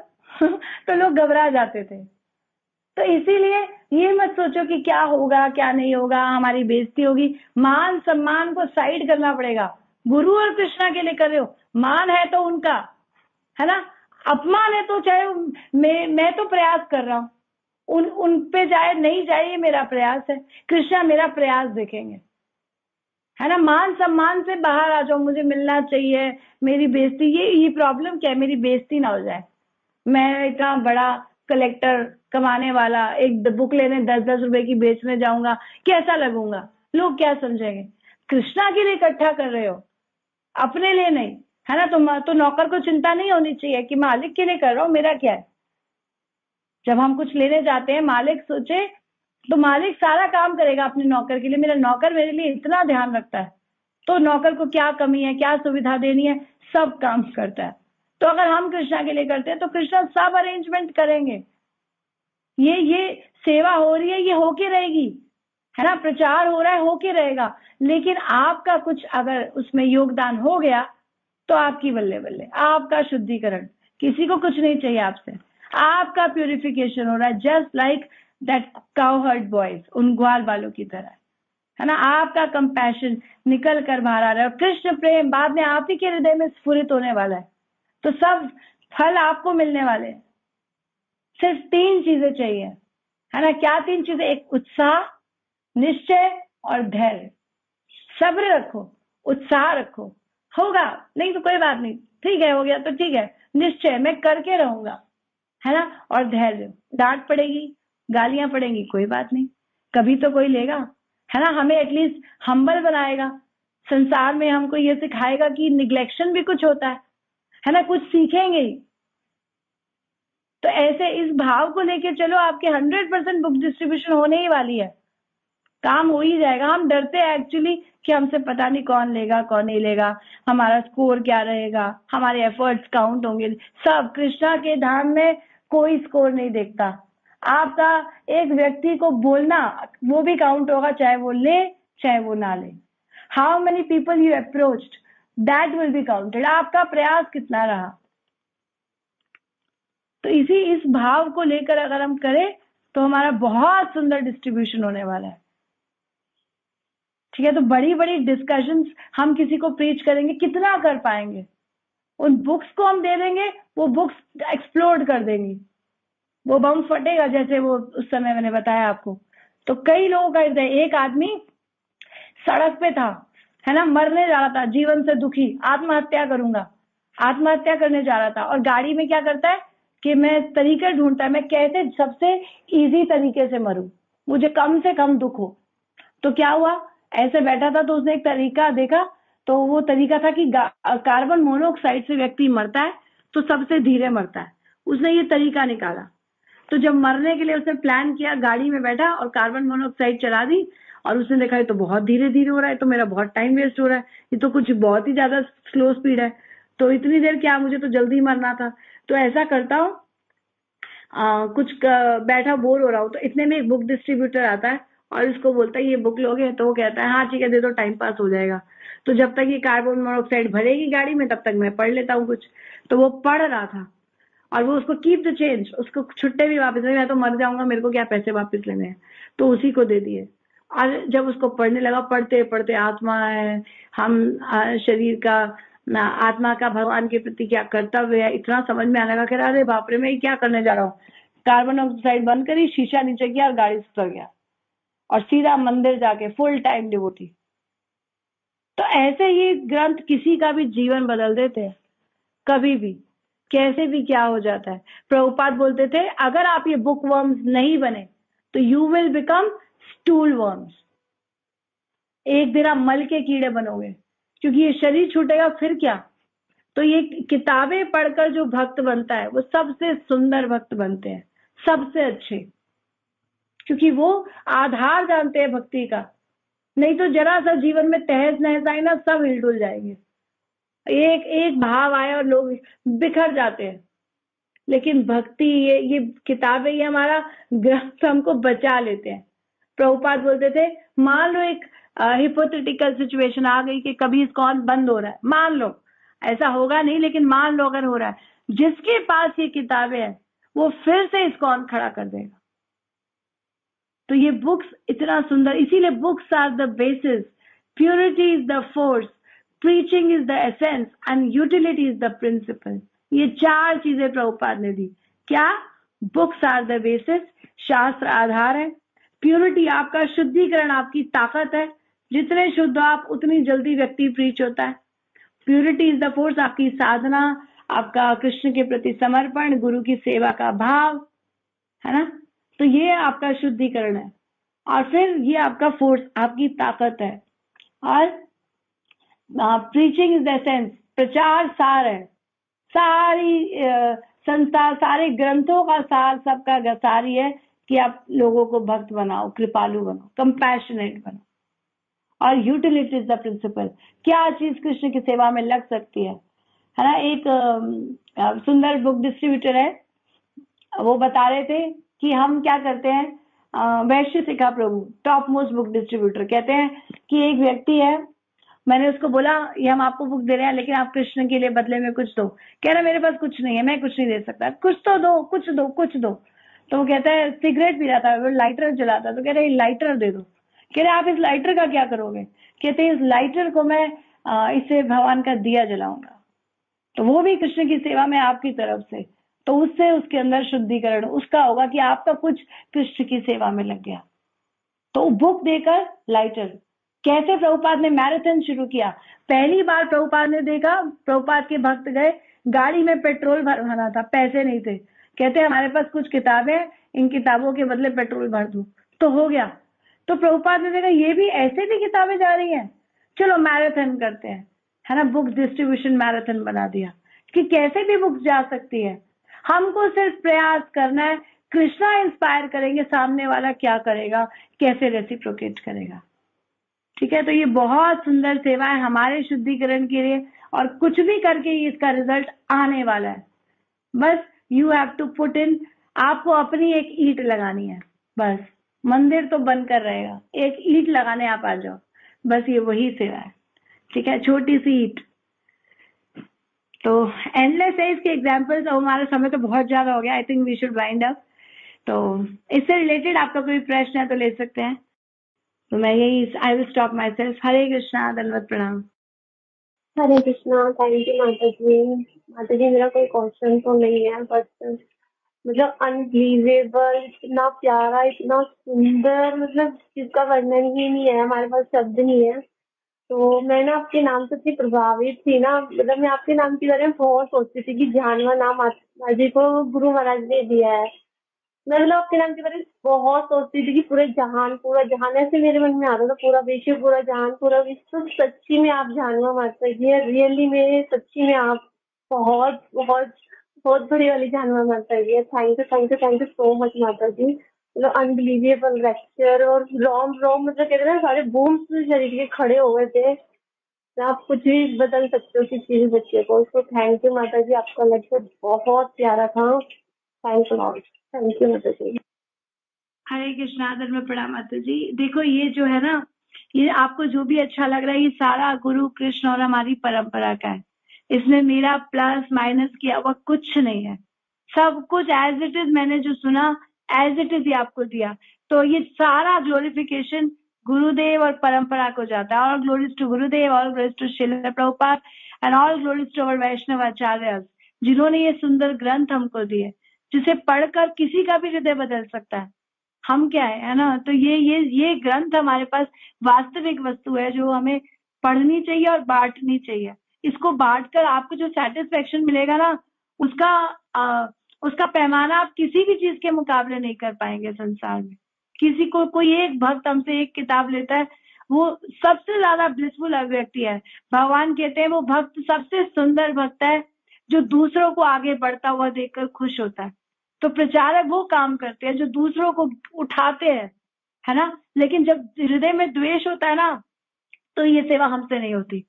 तो लोग घबरा जाते थे। तो इसीलिए ये मत सोचो कि क्या होगा क्या नहीं होगा, हमारी बेइज्जती होगी। मान सम्मान को साइड करना पड़ेगा। गुरु और कृष्णा के लिए कर रहे हो, मान है तो उनका, है ना। अपमान है तो चाहे मैं तो प्रयास कर रहा हूँ, उन पे जाए नहीं जाए ये मेरा प्रयास है, कृष्णा मेरा प्रयास देखेंगे, है ना। मान सम्मान से बाहर आ जाओ, मुझे मिलना चाहिए, मेरी बेइज्जती, ये प्रॉब्लम क्या है, मेरी बेइज्जती ना हो जाए। मैं इतना बड़ा कलेक्टर कमाने वाला एक बुक लेने 10-10 रुपए की बेचने जाऊंगा, कैसा लगूंगा, लोग क्या समझेंगे। कृष्णा के लिए इकट्ठा कर रहे हो, अपने लिए नहीं, है ना। तो नौकर को चिंता नहीं होनी चाहिए कि मालिक के लिए कर रहा हूँ, मेरा क्या है। जब हम कुछ लेने जाते हैं, मालिक सोचे तो मालिक सारा काम करेगा अपने नौकर के लिए। मेरा नौकर मेरे लिए इतना ध्यान रखता है, तो नौकर को क्या कमी है, क्या सुविधा देनी है, सब काम करता है। तो अगर हम कृष्णा के लिए करते हैं तो कृष्णा सब अरेंजमेंट करेंगे। ये सेवा हो रही है, ये होके रहेगी, है ना। प्रचार हो रहा है, होके रहेगा। लेकिन आपका कुछ अगर उसमें योगदान हो गया तो आपकी बल्ले बल्ले, आपका शुद्धिकरण, किसी को कुछ नहीं चाहिए आपसे, आपका प्यूरिफिकेशन हो रहा है, just like that cow heard boys, उन ग्वाल बालों की तरह, है ना। आपका कंपैशन निकल कर बाहर आ रहा है, और कृष्ण प्रेम बाद में आप ही के हृदय में स्फुरित होने वाला है। तो सब फल आपको मिलने वाले हैं। सिर्फ 3 चीजें चाहिए, है ना। क्या 3 चीजें? एक उत्साह, निश्चय और धैर्य। सब्र रखो, उत्साह रखो, होगा नहीं तो कोई बात नहीं, ठीक है, हो गया तो ठीक है, निश्चय मैं करके रहूंगा, है ना। और धैर्य, डांट पड़ेगी, गालियां पड़ेंगी, कोई बात नहीं, कभी तो कोई लेगा, है ना। हमें एटलीस्ट हम्बल बनाएगा, संसार में हमको ये सिखाएगा कि निग्लेक्शन भी कुछ होता है ना, कुछ सीखेंगे ही। तो ऐसे इस भाव को लेके चलो, आपके 100% बुक डिस्ट्रीब्यूशन होने ही वाली है, काम हो ही जाएगा। हम डरते हैं एक्चुअली कि हमसे पता नहीं कौन लेगा कौन नहीं लेगा, हमारा स्कोर क्या रहेगा, हमारे एफर्ट्स काउंट होंगे। सब कृष्णा के धाम में कोई स्कोर नहीं देखता। आपका एक व्यक्ति को बोलना वो भी काउंट होगा, चाहे वो ले चाहे वो ना ले। How many people you approached, that will be counted. आपका प्रयास कितना रहा। तो इस भाव को लेकर अगर हम करें तो हमारा बहुत सुंदर डिस्ट्रीब्यूशन होने वाला है। ठीक है, तो बड़ी बड़ी डिस्कशंस हम किसी को प्रीच करेंगे, कितना कर पाएंगे। उन बुक्स को हम दे देंगे, वो बुक्स एक्सप्लोड कर देंगी, वो बम फटेगा, जैसे वो उस समय मैंने बताया आपको। तो कई लोगों का हृदय, एक आदमी सड़क पे था, है ना, मरने जा रहा था, जीवन से दुखी, आत्महत्या करूंगा, आत्महत्या करने जा रहा था, और गाड़ी में क्या करता है, कि मैं तरीका ढूंढता है मैं कैसे सबसे इजी तरीके से मरूं, मुझे कम से कम दुख हो। तो क्या हुआ, ऐसे बैठा था तो उसने एक तरीका देखा, तो वो तरीका था कि कार्बन मोनोऑक्साइड से व्यक्ति मरता है तो सबसे धीरे मरता है। उसने ये तरीका निकाला, तो जब मरने के लिए उसने प्लान किया, गाड़ी में बैठा और कार्बन मोनोऑक्साइड चला दी, और उसने देखा ये तो बहुत धीरे धीरे हो रहा है, तो मेरा बहुत टाइम वेस्ट हो रहा है, ये तो कुछ बहुत ही ज्यादा स्लो स्पीड है, तो इतनी देर क्या, मुझे तो जल्दी मरना था। तो ऐसा करता हूँ, बैठा बोर हो रहा हूँ तो इतने में एक बुक डिस्ट्रीब्यूटर आता है और इसको बोलता है ये बुक लोगे, तो वो कहता है हाँ ठीक है दे दो, टाइम पास हो जाएगा। तो जब तक ये कार्बन मोनोऑक्साइड भरेगी गाड़ी में तब तक मैं पढ़ लेता हूँ कुछ। तो वो पढ़ रहा था और वो उसको कीप द चेंज, उसको छुट्टे भी वापस नहीं, मैं तो मर जाऊंगा, मेरे को क्या पैसे वापस लेने हैं, तो उसी को दे दिए। और जब उसको पढ़ने लगा, पढ़ते पढ़ते आत्मा है, हम शरीर का आत्मा का भगवान के प्रति क्या कर्तव्य है, इतना समझ में आने लगा कि अरे बाप रे मैं ये क्या करने जा रहा हूँ। कार्बन ऑक्साइड बंद करी, शीशा नीचे किया और गाड़ी से उतर गया और सीधा मंदिर जाके फुल टाइम डिवोटी। तो ऐसे ये ग्रंथ किसी का भी जीवन बदल देते हैं, कभी भी कैसे भी क्या हो जाता है। प्रभुपाद बोलते थे अगर आप ये बुक वर्म्स नहीं बने तो you will become stool worms, एक दिन आप मल के कीड़े बनोगे, क्योंकि ये शरीर छूटेगा फिर क्या। तो ये किताबें पढ़कर जो भक्त बनता है वो सबसे सुंदर भक्त बनते हैं, सबसे अच्छे, क्योंकि वो आधार जानते हैं भक्ति का। नहीं तो जरा सा जीवन में तहस नहस आए ना, सब हिलडुल जाएंगे, एक एक भाव आए और लोग बिखर जाते हैं। लेकिन भक्ति, ये किताबें, ये हमारा ग्रंथ हमको बचा लेते हैं। प्रभुपाद बोलते थे मान लो एक हिपोथेटिकल सिचुएशन आ गई कि कभी इस्कॉन बंद हो रहा है, मान लो, ऐसा होगा नहीं लेकिन मान लो अगर हो रहा है, जिसके पास ये किताबें हैं वो फिर से इस्कॉन खड़ा कर देगा। तो ये बुक्स इतना सुंदर, इसीलिए books are the basis, purity is the force, preaching is the essence and utility is the principle. ये चार चीजें प्रभुपाद ने दी। क्या? बुक्स आर द बेसिस, शास्त्र आधार है। प्योरिटी आपका शुद्धिकरण, आपकी ताकत है, जितने शुद्ध हो आप उतनी जल्दी व्यक्ति प्रीच होता है। प्योरिटी इज द फोर्स, आपकी साधना, आपका कृष्ण के प्रति समर्पण, गुरु की सेवा का भाव, है ना। तो ये आपका शुद्धिकरण है, और फिर ये आपका फोर्स, आपकी ताकत है। और प्रीचिंग इज द एसेंस, प्रचार सार है, सारी संस्था, सारे ग्रंथों का सार, सबका सार ही है कि आप लोगों को भक्त बनाओ, कृपालु बनाओ, कंपैशनेट बनाओ। और यूटिलिटी इज द प्रिंसिपल, क्या चीज कृष्ण की सेवा में लग सकती है ना। एक सुंदर बुक डिस्ट्रीब्यूटर है, वो बता रहे थे कि हम क्या करते हैं, वैश्य शिखा प्रभु टॉप मोस्ट बुक डिस्ट्रीब्यूटर कहते हैं कि एक व्यक्ति है, मैंने उसको बोला ये हम आपको बुक दे रहे हैं लेकिन आप कृष्ण के लिए बदले में कुछ दो। कह रहा मेरे पास कुछ नहीं है, मैं कुछ नहीं दे सकता, कुछ तो दो, कुछ दो, कुछ दो। तो वो कहता है सिगरेट पी रहा था, वो लाइटर जलाता, तो कह रहे लाइटर दे दो। कह रहे आप इस लाइटर का क्या करोगे? कहते इस लाइटर को मैं इससे भगवान का दिया जलाऊंगा। तो वो भी कृष्ण की सेवा में आपकी तरफ से, तो उससे उसके अंदर शुद्धिकरण उसका होगा कि आपका कुछ कृष्ण की सेवा में लग गया। तो बुक देकर लाइटर। कैसे प्रभुपाद ने मैराथन शुरू किया? पहली बार प्रभुपाद ने देखा, प्रभुपाद के भक्त गए, गाड़ी में पेट्रोल भरवाना था, पैसे नहीं थे, कहते हमारे पास कुछ किताबें, इन किताबों के बदले पेट्रोल भर दूं, तो हो गया। तो प्रभुपाद ने देखा ये भी ऐसे भी किताबें जा रही हैं, चलो मैराथन करते हैं, है ना। बुक डिस्ट्रीब्यूशन मैराथन बना दिया कि कैसे भी बुक जा सकती है, हमको सिर्फ प्रयास करना है। कृष्णा इंस्पायर करेंगे, सामने वाला क्या करेगा, कैसे रेसिप्रोकेट करेगा। ठीक है, तो ये बहुत सुंदर सेवा है हमारे शुद्धिकरण के लिए, और कुछ भी करके इसका रिजल्ट आने वाला है। बस you have to put in, आपको अपनी एक ईंट लगानी है, बस मंदिर तो बनकर रहेगा, एक ईंट लगाने आप आ जाओ, बस ये वही सेवा है। ठीक है, छोटी सी ईंट। तो एंडलेस है इसके एग्जाम्पल्स, और हमारा समय तो बहुत ज्यादा हो गया, I think we should wind up. तो इससे रिलेटेड आपका कोई प्रश्न है तो ले सकते हैं। तो मैं यही, I will stop myself. Hare Krishna, धन्यवाद, प्रणाम। हरे कृष्णा। थैंक यू माता जी। माता जी मेरा कोई क्वेश्चन तो नहीं है, बट मतलब अनबिलीवेबल, इतना प्यारा, इतना सुंदर, मतलब जिसका वर्णन ही नहीं है, हमारे पास शब्द नहीं है। तो मैं ना आपके नाम से इतनी प्रभावित थी ना, मतलब मैं आपके नाम के बारे में बहुत सोचती थी कि जानवा नाम माता जी को गुरु महाराज ने दिया है। मैं मतलब आपके नाम के बारे में बहुत सोचती थी कि पूरा जहान ऐसे मेरे मन में आता था, पूरा विश्व, पूरा जहान, पूरा विश्व। सच्ची में आप जानवा माता जी है, रियली में, सच्ची में आप बहुत बहुत बहुत बड़ी वाली जानवा माता जी है। Thank you, thank you, thank you so much माता जी। मतलब अनबिलीवेबल लेक्चर, और रोम रोम मतलब कहते हैं ना, सारे बूम्स शरीर के खड़े हो गए थे। आप कुछ भी बदल सकते हो किसी भी बच्चे को। उसको थैंक यू माता जी, आपका लेक्चर बहुत प्यारा था। थैंक यू, थैंक यू माता जी। हरे कृष्णा, आदर में प्रणाम माता जी। देखो ये जो है ना, ये आपको जो भी अच्छा लग रहा है, ये सारा गुरु कृष्ण और हमारी परंपरा का है। इसमें मेरा प्लस माइनस किया हुआ कुछ नहीं है। सब कुछ एज इट इज मैंने जो सुना एज इट इज ही आपको दिया। तो ये सारा ग्लोरिफिकेशन गुरुदेव और परंपरा को जाता है। All glories to Gurudev, all glories to Srila Prabhupada and all glories to our Vaishnava acharya, जिन्होंने ये सुंदर ग्रंथ हमको दिए, जिसे पढ़कर किसी का भी हृदय बदल सकता है। हम क्या है ना। तो ये ग्रंथ हमारे पास वास्तविक वस्तु है जो हमें पढ़नी चाहिए और बांटनी चाहिए। इसको बांटकर आपको जो सेटिस्फेक्शन मिलेगा ना, उसका उसका पैमाना आप किसी भी चीज के मुकाबले नहीं कर पाएंगे संसार में। किसी को कोई एक भक्त हमसे एक किताब लेता है, वो सबसे ज्यादा ब्लिसफुल व्यक्ति है। भगवान कहते हैं वो भक्त सबसे सुंदर भक्त है जो दूसरों को आगे बढ़ता हुआ देखकर खुश होता है। तो प्रचारक वो काम करते हैं जो दूसरों को उठाते हैं, है ना। लेकिन जब हृदय में द्वेष होता है ना, तो ये सेवा हमसे नहीं होती।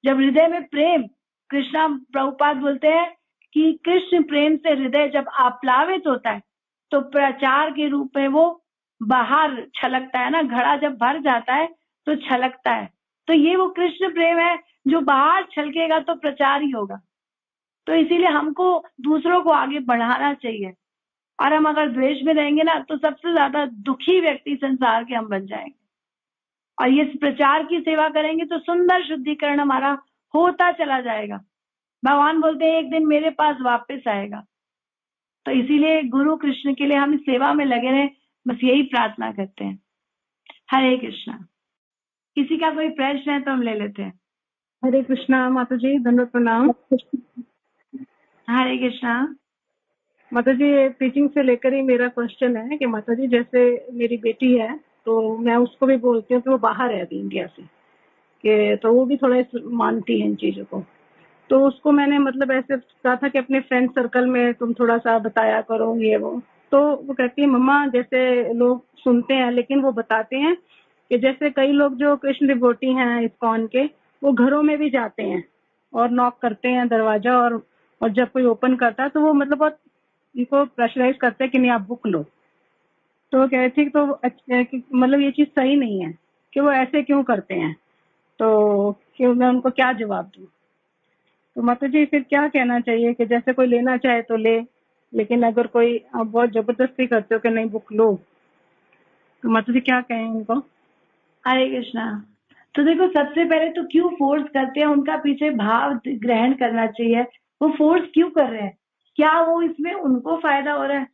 जब हृदय में प्रेम, कृष्णा प्रभुपाद बोलते हैं कि कृष्ण प्रेम से हृदय जब आप्लावित होता है, तो प्रचार के रूप में वो बाहर छलकता है ना। घड़ा जब भर जाता है तो छलकता है। तो ये वो कृष्ण प्रेम है जो बाहर छलकेगा तो प्रचार ही होगा। तो इसीलिए हमको दूसरों को आगे बढ़ाना चाहिए। और हम अगर द्वेष में रहेंगे ना, तो सबसे ज्यादा दुखी व्यक्ति संसार के हम बन जाएंगे। और ये प्रचार की सेवा करेंगे तो सुंदर शुद्धिकरण हमारा होता चला जाएगा। भगवान बोलते हैं एक दिन मेरे पास वापस आएगा। तो इसीलिए गुरु कृष्ण के लिए हम इस सेवा में लगे रहे, बस यही प्रार्थना करते हैं। हरे कृष्णा। किसी का कोई प्रश्न है तो हम ले लेते हैं। हरे कृष्णा माता जी, धन्यवाद, प्रणाम। हरे कृष्णा माता जी, टीचिंग से लेकर ही मेरा क्वेश्चन है कि माता जी, जैसे मेरी बेटी है तो मैं उसको भी बोलती हूँ कि वो बाहर है अभी इंडिया से, कि तो वो भी थोड़ा मानती है इन चीजों को। तो उसको मैंने मतलब ऐसे कहा था कि अपने फ्रेंड सर्कल में तुम थोड़ा सा बताया करो ये वो। तो वो कहती है मम्मा, जैसे लोग सुनते हैं लेकिन वो बताते हैं कि जैसे कई लोग जो कृष्ण डिवोटी हैं इस्कॉन के, वो घरों में भी जाते हैं और नॉक करते हैं दरवाजा, और जब कोई ओपन करता है तो वो मतलब बहुत इनको प्रेशराइज करते हैं कि नहीं आप बुक लो। तो वो कह रही थी तो मतलब ये चीज सही नहीं है कि वो ऐसे क्यों करते हैं, तो क्यों, मैं उनको क्या जवाब दूं। तो माता जी फिर क्या कहना चाहिए कि जैसे कोई लेना चाहे तो ले, लेकिन अगर कोई आप बहुत जबरदस्ती करते हो कि नहीं बुक लो, तो माता जी क्या कहें उनको। हरे कृष्णा। तो देखो, सबसे पहले तो क्यों फोर्स करते हैं, उनका पीछे भाव ग्रहण करना चाहिए। वो फोर्स क्यों कर रहे हैं, क्या वो इसमें उनको फायदा हो रहा है?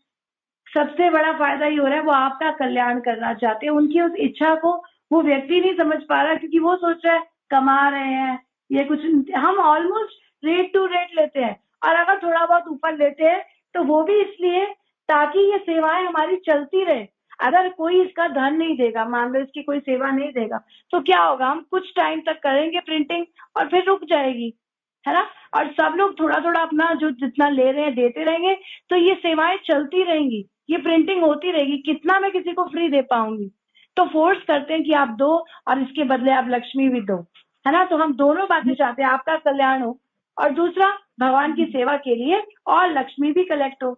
सबसे बड़ा फायदा ये हो रहा है वो आपका कल्याण करना चाहते हैं। उनकी उस इच्छा को वो व्यक्ति नहीं समझ पा रहा, क्योंकि वो सोच रहा है कमा रहे हैं ये कुछ। हम ऑलमोस्ट रेट टू रेट लेते हैं, और अगर थोड़ा बहुत ऊपर लेते हैं तो वो भी इसलिए ताकि ये सेवाएं हमारी चलती रहे। अगर कोई इसका धन नहीं देगा, मान लो इसकी कोई सेवा नहीं देगा, तो क्या होगा, हम कुछ टाइम तक करेंगे प्रिंटिंग और फिर रुक जाएगी, है ना। और सब लोग थोड़ा थोड़ा अपना जो जितना ले रहे हैं देते रहेंगे, तो ये सेवाएं चलती रहेंगी, ये प्रिंटिंग होती रहेगी। कितना मैं किसी को फ्री दे पाऊंगी? तो फोर्स करते हैं कि आप दो और इसके बदले आप लक्ष्मी भी दो, है ना। तो हम दोनों बातें चाहते हैं, आपका कल्याण हो और दूसरा भगवान की सेवा के लिए और लक्ष्मी भी कलेक्ट हो।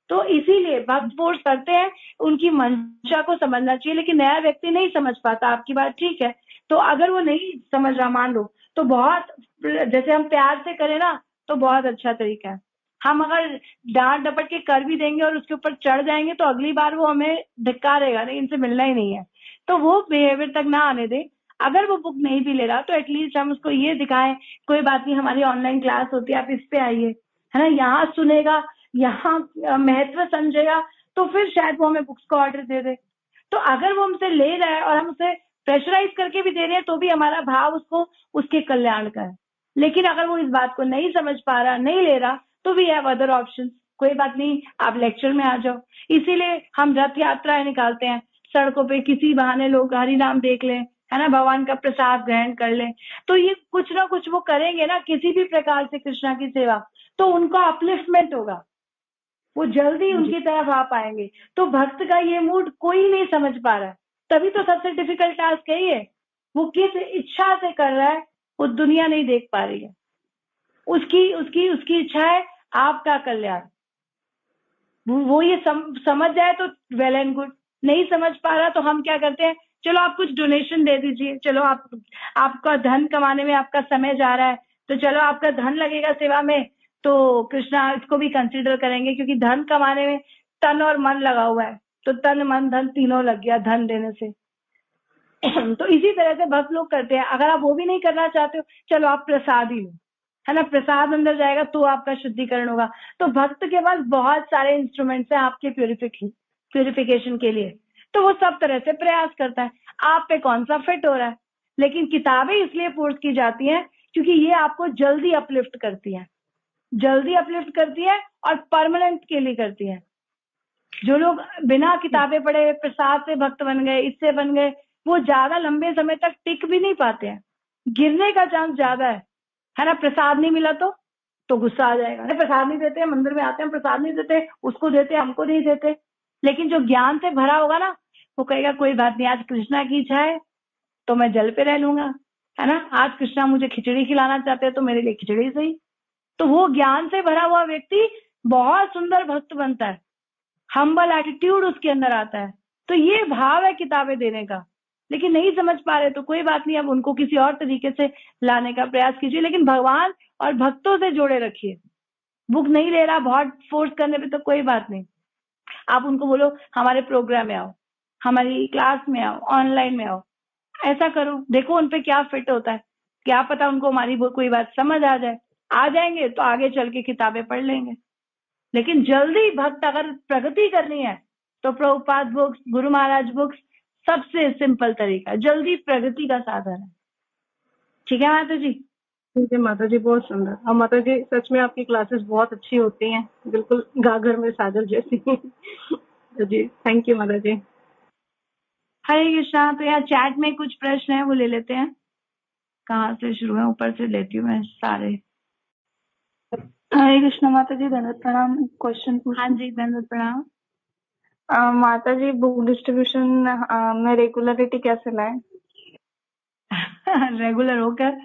तो इसीलिए भक्त फोर्स करते हैं, उनकी मंशा को समझना चाहिए। लेकिन नया व्यक्ति नहीं समझ पाता, आपकी बात ठीक है। तो अगर वो नहीं समझ रहा, मान लो, तो बहुत, जैसे हम प्यार से करें ना, तो बहुत अच्छा तरीका है। हम अगर डांट डपट के कर भी देंगे और उसके ऊपर चढ़ जाएंगे, तो अगली बार वो हमें धिक्कारेगा, नहीं इनसे मिलना ही नहीं है। तो वो बिहेवियर तक ना आने दे। अगर वो बुक नहीं भी ले रहा, तो एटलीस्ट हम उसको ये दिखाएं, कोई बात नहीं, हमारी ऑनलाइन क्लास होती है, आप इस पे आइए, है ना। यहाँ सुनेगा, यहाँ महत्व समझेगा, तो फिर शायद वो हमें बुक्स का ऑर्डर दे दे। तो अगर वो हमसे ले रहा है और हम उसे प्रेशराइज करके भी दे रहे हैं तो भी हमारा भाव उसको उसके कल्याण का है। लेकिन अगर वो इस बात को नहीं समझ पा रहा, नहीं ले रहा, तो वी हैव अदर ऑप्शन। कोई बात नहीं, आप लेक्चर में आ जाओ। इसीलिए हम रथ यात्राएं निकालते हैं, सड़कों पे किसी बहाने लोग हरि नाम देख लें, है ना, भगवान का प्रसाद ग्रहण कर लें। तो ये कुछ ना कुछ वो करेंगे ना किसी भी प्रकार से कृष्णा की सेवा, तो उनका अपलिफ्टमेंट होगा, वो जल्दी उनकी तरफ आ पाएंगे। तो भक्त का ये मूड कोई नहीं समझ पा रहा है, तभी तो सबसे डिफिकल्ट टास्क है ये। वो किस इच्छा से कर रहा है वो दुनिया नहीं देख पा रही है। उसकी उसकी उसकी इच्छा है आपका कल्याण। वो ये समझ जाए तो वेल एंड गुड, नहीं समझ पा रहा तो हम क्या करते हैं, चलो आप कुछ डोनेशन दे दीजिए, चलो आपका धन कमाने में आपका समय जा रहा है, तो चलो आपका धन लगेगा सेवा में, तो कृष्णा इसको भी कंसीडर करेंगे, क्योंकि धन कमाने में तन और मन लगा हुआ है, तो तन मन धन तीनों लग गया धन देने से। तो इसी तरह से भक्त लोग करते हैं। अगर आप वो भी नहीं करना चाहते हो, चलो आप प्रसाद ही लो, है ना, प्रसाद अंदर जाएगा तो आपका शुद्धिकरण होगा। तो भक्त के पास बहुत सारे इंस्ट्रूमेंट्स हैं आपके प्यूरिफिकेशन के लिए, तो वो सब तरह से प्रयास करता है, आप पे कौन सा फिट हो रहा है। लेकिन किताबें इसलिए फोर्स की जाती हैं क्योंकि ये आपको जल्दी अपलिफ्ट करती है, जल्दी अपलिफ्ट करती है और परमानेंट के लिए करती है। जो लोग बिना किताबें पढ़े प्रसाद से भक्त बन गए, इससे बन गए, वो ज्यादा लंबे समय तक टिक भी नहीं पाते हैं, गिरने का चांस ज्यादा है ना। प्रसाद नहीं मिला तो गुस्सा आ जाएगा, अरे प्रसाद नहीं देते, मंदिर में आते हैं प्रसाद नहीं देते, उसको देते हमको नहीं देते। लेकिन जो ज्ञान से भरा होगा ना, वो कहेगा कोई बात नहीं, आज कृष्णा की इच्छा है तो मैं जल पे रह लूंगा, है ना, आज कृष्णा मुझे खिचड़ी खिलाना चाहते हैं तो मेरे लिए खिचड़ी सही। तो वो ज्ञान से भरा हुआ व्यक्ति बहुत सुंदर भक्त बनता है, हम्बल एटीट्यूड उसके अंदर आता है। तो ये भाव है किताबें देने का। लेकिन नहीं समझ पा रहे तो कोई बात नहीं, अब उनको किसी और तरीके से लाने का प्रयास कीजिए, लेकिन भगवान और भक्तों से जोड़े रखिए। बुक नहीं ले रहा, बहुत फोर्स करने पे तो कोई बात नहीं, आप उनको बोलो हमारे प्रोग्राम में आओ, हमारी क्लास में आओ, ऑनलाइन में आओ, ऐसा करो, देखो उन पे क्या फिट होता है, क्या पता उनको हमारी कोई बात समझ आ जाए, आ जाएंगे तो आगे चल के किताबें पढ़ लेंगे। लेकिन जल्दी भक्त अगर प्रगति करनी है तो प्रभुपाद बुक्स, गुरु महाराज बुक्स सबसे सिंपल तरीका, जल्दी प्रगति का साधन है। ठीक है माता जी? ठीक है माता जी, बहुत सुंदर। और माता जी सच में आपकी क्लासेस बहुत अच्छी होती हैं, बिल्कुल गागर में सागर जैसी। तो जी थैंक यू माता जी। हरे कृष्णा। तो यहाँ चैट में कुछ प्रश्न है वो ले लेते हैं, कहाँ से शुरू है, ऊपर से लेती हूँ मैं सारे। हरे कृष्णा माता जी, धन्यवाद प्रणाम। क्वेश्चन पूछ। हाँ जी, धन्यवाद प्रणाम। माता जी बुक डिस्ट्रीब्यूशन में रेगुलरिटी कैसे लाए? रेगुलर होकर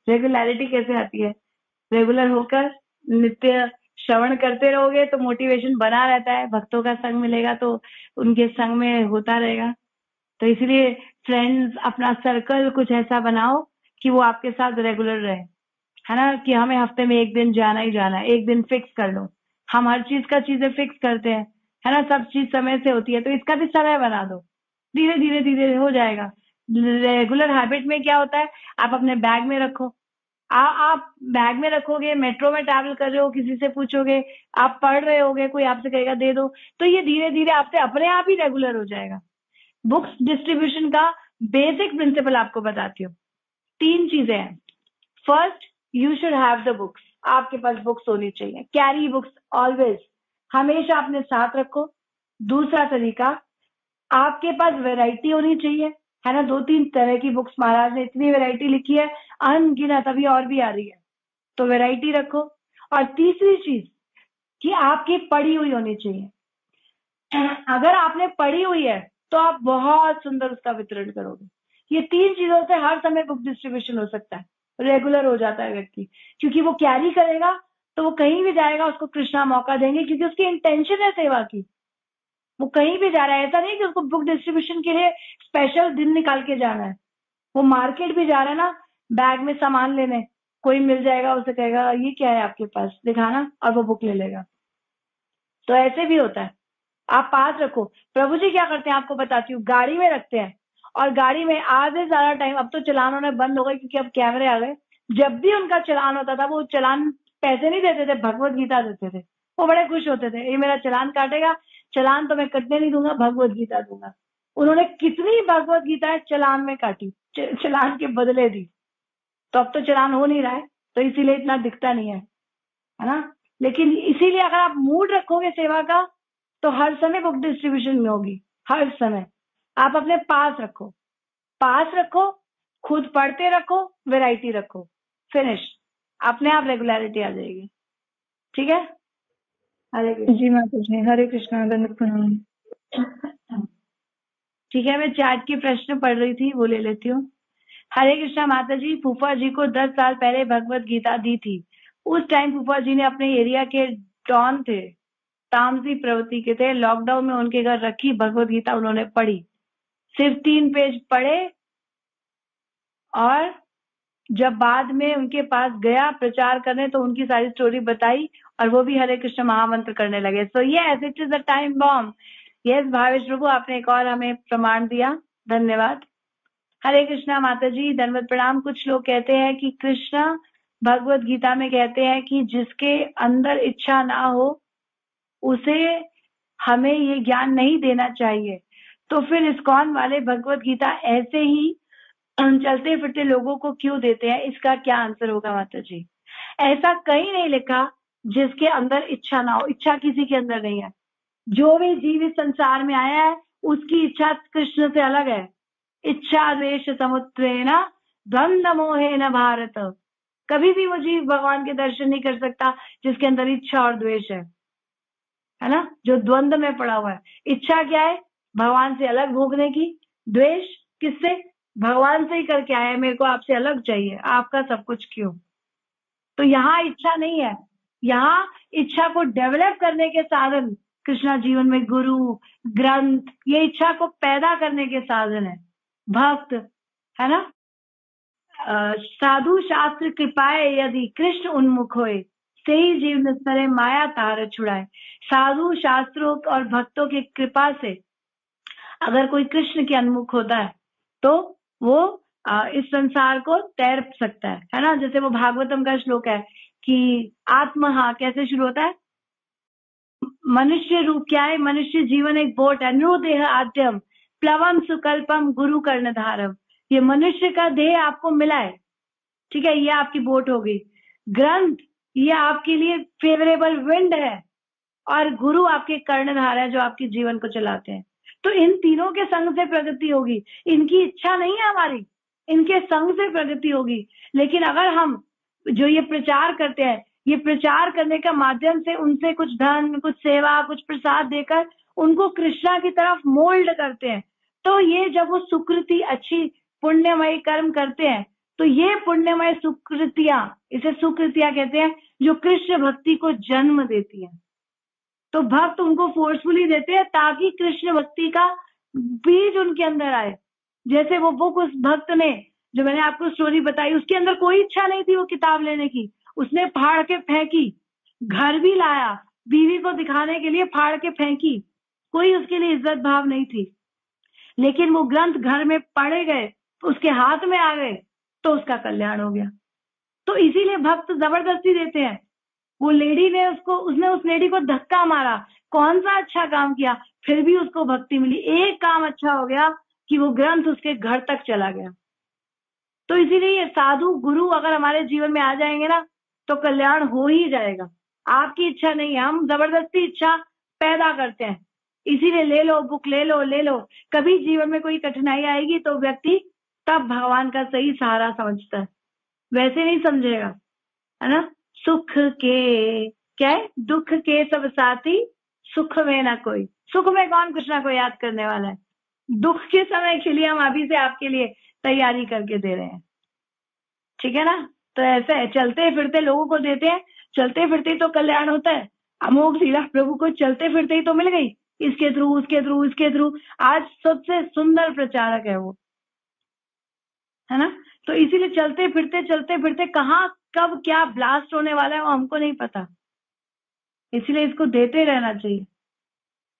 रेगुलरिटी कैसे आती है? रेगुलर होकर नित्य श्रवण करते रहोगे तो मोटिवेशन बना रहता है, भक्तों का संग मिलेगा तो उनके संग में होता रहेगा। तो इसलिए फ्रेंड्स, अपना सर्कल कुछ ऐसा बनाओ कि वो आपके साथ रेगुलर रहे, है ना, कि हमें हफ्ते में एक दिन जाना ही जाना है, एक दिन फिक्स कर लो। हम हर चीज का चीजें फिक्स करते हैं, है ना, सब चीज समय से होती है, तो इसका भी समय बना दो, धीरे धीरे धीरे हो जाएगा। रेगुलर हैबिट में क्या होता है, आप अपने बैग में रखो, आप बैग में रखोगे, मेट्रो में ट्रैवल कर रहे हो, किसी से पूछोगे, आप पढ़ रहे होगे, कोई आपसे कहेगा दे दो, तो ये धीरे धीरे आपसे अपने आप ही रेगुलर हो जाएगा। बुक्स डिस्ट्रीब्यूशन का बेसिक प्रिंसिपल आपको बताती हूँ। 3 चीजें हैं। First, you should have the books, आपके पास बुक्स होनी चाहिए, कैरी बुक्स ऑलवेज, हमेशा अपने साथ रखो। दूसरा तरीका, आपके पास वैरायटी होनी चाहिए, है ना, 2-3 तरह की बुक्स, महाराज ने इतनी वैरायटी लिखी है अनगिनत, अभी और भी आ रही है, तो वैरायटी रखो। और तीसरी चीज कि आपकी पढ़ी हुई होनी चाहिए। अगर आपने पढ़ी हुई है तो आप बहुत सुंदर उसका वितरण करोगे। ये 3 चीजों से हर समय बुक डिस्ट्रीब्यूशन हो सकता है, रेगुलर हो जाता है व्यक्ति, क्योंकि वो कैरी करेगा तो वो कहीं भी जाएगा उसको कृष्णा मौका देंगे, क्योंकि उसकी इंटेंशन है सेवा की। वो कहीं भी जा रहा है, ऐसा नहीं कि उसको बुक डिस्ट्रीब्यूशन के लिए स्पेशल दिन निकाल के जाना है। वो मार्केट भी जा रहा है ना, बैग में सामान लेने, कोई मिल जाएगा, उसे कहेगा ये क्या है आपके पास, दिखाना, और वो बुक ले लेगा। तो ऐसे भी होता है, आप पास रखो। प्रभु जी क्या करते हैं आपको बताती हूँ, गाड़ी में रखते हैं, और गाड़ी में आधे ज्यादा टाइम, अब तो चलान होने बंद हो गए क्योंकि अब कैमरे आ गए, जब भी उनका चलान होता था वो चलान पैसे नहीं देते थे, भगवत गीता देते थे। वो बड़े खुश होते थे, ये मेरा चलान काटेगा, चलान तो मैं कटने नहीं दूंगा, भगवत गीता दूंगा। उन्होंने कितनी भगवत गीता चलान में काटी, चलान के बदले दी। तो अब तो चलान हो नहीं रहा है, तो इसीलिए इतना दिखता नहीं है ना। लेकिन इसीलिए अगर आप मूड रखोगे सेवा का, तो हर समय बुक डिस्ट्रीब्यूशन में होगी, हर समय। आप अपने पास रखो, खुद पढ़ते रखो, वैरायटी रखो, फिनिश, अपने आप रेगुलरिटी आ जाएगी। ठीक है। हरे कृष्ण। जी माता जी, हरे कृष्णा, दंडवत प्रणाम। ठीक है, मैं चैट के प्रश्न पढ़ रही थी, वो ले लेती हूँ। हरे कृष्णा माता जी, फूफा जी को 10 साल पहले भगवत गीता दी थी। उस टाइम फूफा जी ने अपने एरिया के डॉन थे, तामसी प्रवृत्ति के थे। लॉकडाउन में उनके घर रखी भगवत गीता उन्होंने पढ़ी, सिर्फ 3 पेज पढ़े, और जब बाद में उनके पास गया प्रचार करने तो उनकी सारी स्टोरी बताई, और वो भी हरे कृष्ण महामंत्र करने लगे। So yes, it is a time bomb. Yes Bhavesh prabhu, आपने एक और हमें प्रमाण दिया, धन्यवाद। हरे कृष्णा माता जी, धन्यवाद प्रणाम। कुछ लोग कहते हैं कि कृष्ण भगवत गीता में कहते हैं कि जिसके अंदर इच्छा ना हो उसे हमें ये ज्ञान नहीं देना चाहिए। तो फिर इस्कॉन वाले भगवत गीता ऐसे ही चलते फिरते लोगों को क्यों देते हैं? इसका क्या आंसर होगा माता जी? ऐसा कहीं नहीं लिखा जिसके अंदर इच्छा ना हो। इच्छा किसी के अंदर नहीं है। जो भी जीव इस संसार में आया है उसकी इच्छा कृष्ण से अलग है। इच्छा द्वेष समुद्रेण द्वंद्व मोहेन भारत। कभी भी वो जीव भगवान के दर्शन नहीं कर सकता जिसके अंदर इच्छा और द्वेष है ना, जो द्वंद्व में पड़ा हुआ है। इच्छा क्या है? भगवान से अलग भोगने की। द्वेष किससे? भगवान से ही करके आया, मेरे को आपसे अलग चाहिए, आपका सब कुछ क्यों? तो यहाँ इच्छा नहीं है, यहाँ इच्छा को डेवलप करने के साधन कृष्णा जीवन में गुरु, ग्रंथ, ये इच्छा को पैदा करने के साधन है। भक्त है ना, साधु शास्त्र कृपाए यदि कृष्ण उन्मुख होए, से ही जीव निस्तरे माया तार छुड़ाए। साधु शास्त्रों और भक्तों की कृपा से अगर कोई कृष्ण के उन्मुख होता है तो वो इस संसार को तैर सकता है ना। जैसे वो भागवतम का श्लोक है कि आत्महा कैसे शुरू होता है? मनुष्य रूप क्या है? मनुष्य जीवन एक बोट है। नृदेह आद्यम प्लवम सुकल्पम गुरु कर्णधारम। ये मनुष्य का देह आपको मिला है, ठीक है, ये आपकी बोट हो गई। ग्रंथ ये आपके लिए फेवरेबल विंड है, और गुरु आपके कर्णधार है जो आपके जीवन को चलाते हैं। तो इन तीनों के संग से प्रगति होगी। इनकी इच्छा नहीं है हमारी, इनके संग से प्रगति होगी। लेकिन अगर हम जो ये प्रचार करते हैं, ये प्रचार करने का माध्यम से उनसे कुछ धन, कुछ सेवा, कुछ प्रसाद देकर उनको कृष्णा की तरफ मोल्ड करते हैं, तो ये जब वो सुकृति, अच्छी पुण्यमय कर्म करते हैं, तो ये पुण्यमय सुकृतियां, इसे सुकृतियां कहते हैं, जो कृष्ण भक्ति को जन्म देती हैं। तो भक्त उनको फोर्सफुली देते हैं ताकि कृष्ण भक्ति का बीज उनके अंदर आए। जैसे वो बुक उस भक्त ने, जो मैंने आपको स्टोरी बताई, उसके अंदर कोई इच्छा नहीं थी वो किताब लेने की, उसने फाड़ के फेंकी, घर भी लाया, बीवी को दिखाने के लिए फाड़ के फेंकी, कोई उसके लिए इज्जत भाव नहीं थी। लेकिन वो ग्रंथ घर में पढ़े गए, उसके हाथ में आ गए, तो उसका कल्याण हो गया। तो इसीलिए भक्त जबरदस्ती देते हैं। वो लेडी ने उसने उस लेडी को धक्का मारा, कौन सा अच्छा काम किया, फिर भी उसको भक्ति मिली। एक काम अच्छा हो गया कि वो ग्रंथ उसके घर तक चला गया। तो इसीलिए ये साधु गुरु अगर हमारे जीवन में आ जाएंगे ना, तो कल्याण हो ही जाएगा। आपकी इच्छा नहीं है, हम जबरदस्ती इच्छा पैदा करते हैं। इसीलिए ले लो बुक, ले लो। कभी जीवन में कोई कठिनाई आएगी तो व्यक्ति तब भगवान का सही सहारा समझता है, वैसे नहीं समझेगा, है ना। सुख के क्या है? दुख के सब साथी, सुख में ना कोई। सुख में कौन कृष्णा को याद करने वाला है? दुख के समय के लिए हम अभी से आपके लिए तैयारी करके दे रहे हैं, ठीक है ना। तो ऐसा है, चलते फिरते लोगों को देते हैं, चलते फिरते ही तो कल्याण होता है। अमोघ लीला प्रभु को चलते फिरते ही तो मिल गई, इसके थ्रू उसके थ्रू इसके थ्रू। आज सबसे सुंदर प्रचारक है वो, है ना। तो इसीलिए चलते फिरते कहाँ कब क्या ब्लास्ट होने वाला है वो हमको नहीं पता, इसलिए इसको देते रहना चाहिए।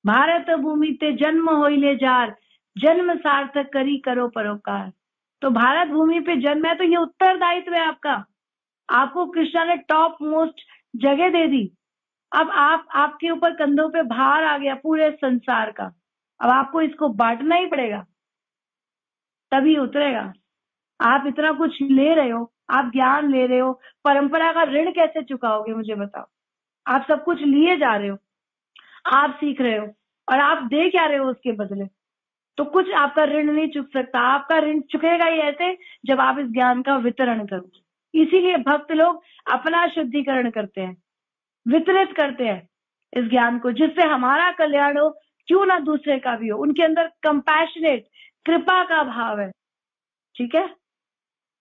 भारत भूमि ते जन्म होइले जार, जन्म सार्थक करी करो परोपकार। तो भारत भूमि पे जन्म है तो ये उत्तरदायित्व है आपका। आपको कृष्णा ने टॉप मोस्ट जगह दे दी। अब आपके ऊपर कंधों पे भार आ गया पूरे संसार का, अब आपको इसको बांटना ही पड़ेगा, तभी उतरेगा। आप इतना कुछ ले रहे हो, आप ज्ञान ले रहे हो, परंपरा का ऋण कैसे चुकाओगे मुझे बताओ? आप सब कुछ लिए जा रहे हो, आप सीख रहे हो, और आप दे क्या रहे हो उसके बदले? तो कुछ आपका ऋण नहीं चुक सकता। आपका ऋण चुकेगा ही ऐसे जब आप इस ज्ञान का वितरण करो। इसीलिए भक्त लोग अपना शुद्धिकरण करते हैं, वितरित करते हैं इस ज्ञान को, जिससे हमारा कल्याण हो, क्यों ना दूसरे का भी हो। उनके अंदर कंपैशनेट, कृपा का भाव है। ठीक है,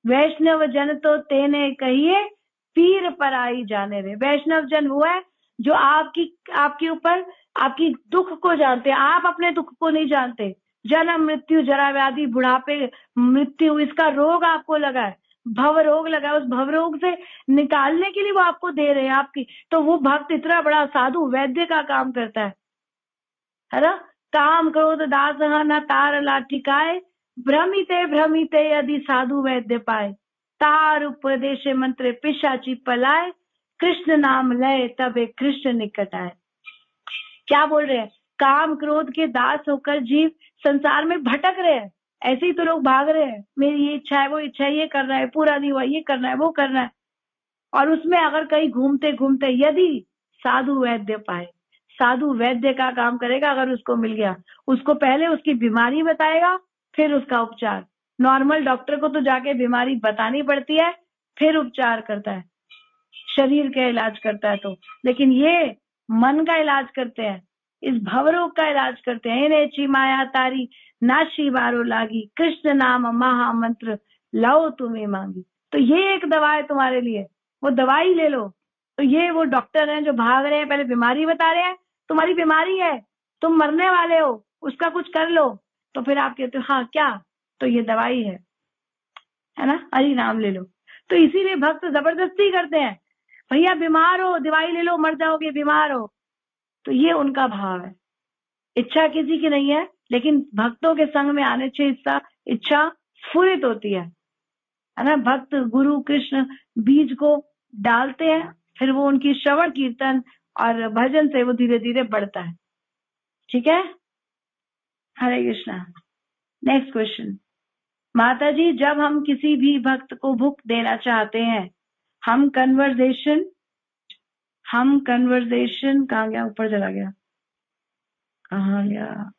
वैष्णव जन तो तेने कहिए, पीर पराई जाने रे। वैष्णव जन वो है जो आपके ऊपर आपकी दुख को जानते हैं, आप अपने दुख को नहीं जानते। जन्म मृत्यु जरा व्याधि बुढ़ापे मृत्यु, इसका रोग आपको लगा है, भव रोग लगा है, उस भव रोग से निकालने के लिए वो आपको दे रहे हैं आपकी। तो वो भक्त इतना बड़ा साधु वैद्य का काम करता है ना। काम क्रोध दास न तार लाठिकाए, भ्रमिते भ्रमिते यदि साधु वैद्य पाए, तार उपदेश मंत्र पिशाची पलाए, कृष्ण नाम लय तबे कृष्ण निकट आए। क्या बोल रहे हैं? काम क्रोध के दास होकर जीव संसार में भटक रहे हैं, ऐसे ही तो लोग भाग रहे हैं, मेरी ये इच्छा है, वो इच्छा है, ये करना है, पूरा नहीं हुआ, ये करना है, वो करना है। और उसमें अगर कहीं घूमते घूमते यदि साधु वैद्य पाए, साधु वैद्य का काम करेगा, अगर उसको मिल गया, उसको पहले उसकी बीमारी बताएगा, फिर उसका उपचार। नॉर्मल डॉक्टर को तो जाके बीमारी बतानी पड़ती है, फिर उपचार करता है, शरीर का इलाज करता है तो। लेकिन ये मन का इलाज करते हैं, इस भवरोग का इलाज करते हैं। इन्हें ची माया तारी नाशी बारो लागी, कृष्ण नाम महामंत्र लाओ तुम्हें मांगी। तो ये एक दवा है तुम्हारे लिए, वो दवाई ले लो। तो ये वो डॉक्टर हैं जो भाग रहे हैं, पहले बीमारी बता रहे हैं, तुम्हारी बीमारी है, तुम मरने वाले हो, उसका कुछ कर लो। तो फिर आप कहते हो हाँ क्या, तो ये दवाई है ना, हरि नाम ले लो। तो इसीलिए भक्त जबरदस्ती करते हैं, भैया बीमार हो दवाई ले लो, मर जाओगे, बीमार हो। तो ये उनका भाव है। इच्छा किसी की नहीं है, लेकिन भक्तों के संग में आने से इच्छा स्फुरित होती है ना। भक्त गुरु कृष्ण बीज को डालते हैं, फिर वो उनकी श्रवण कीर्तन और भजन से वो धीरे धीरे बढ़ता है। ठीक है, हरे कृष्णा। Next question. माता जी, जब हम किसी भी भक्त को बुक देना चाहते हैं, हम कन्वर्सेशन कहाँ गया, ऊपर चला गया, कहाँ गया,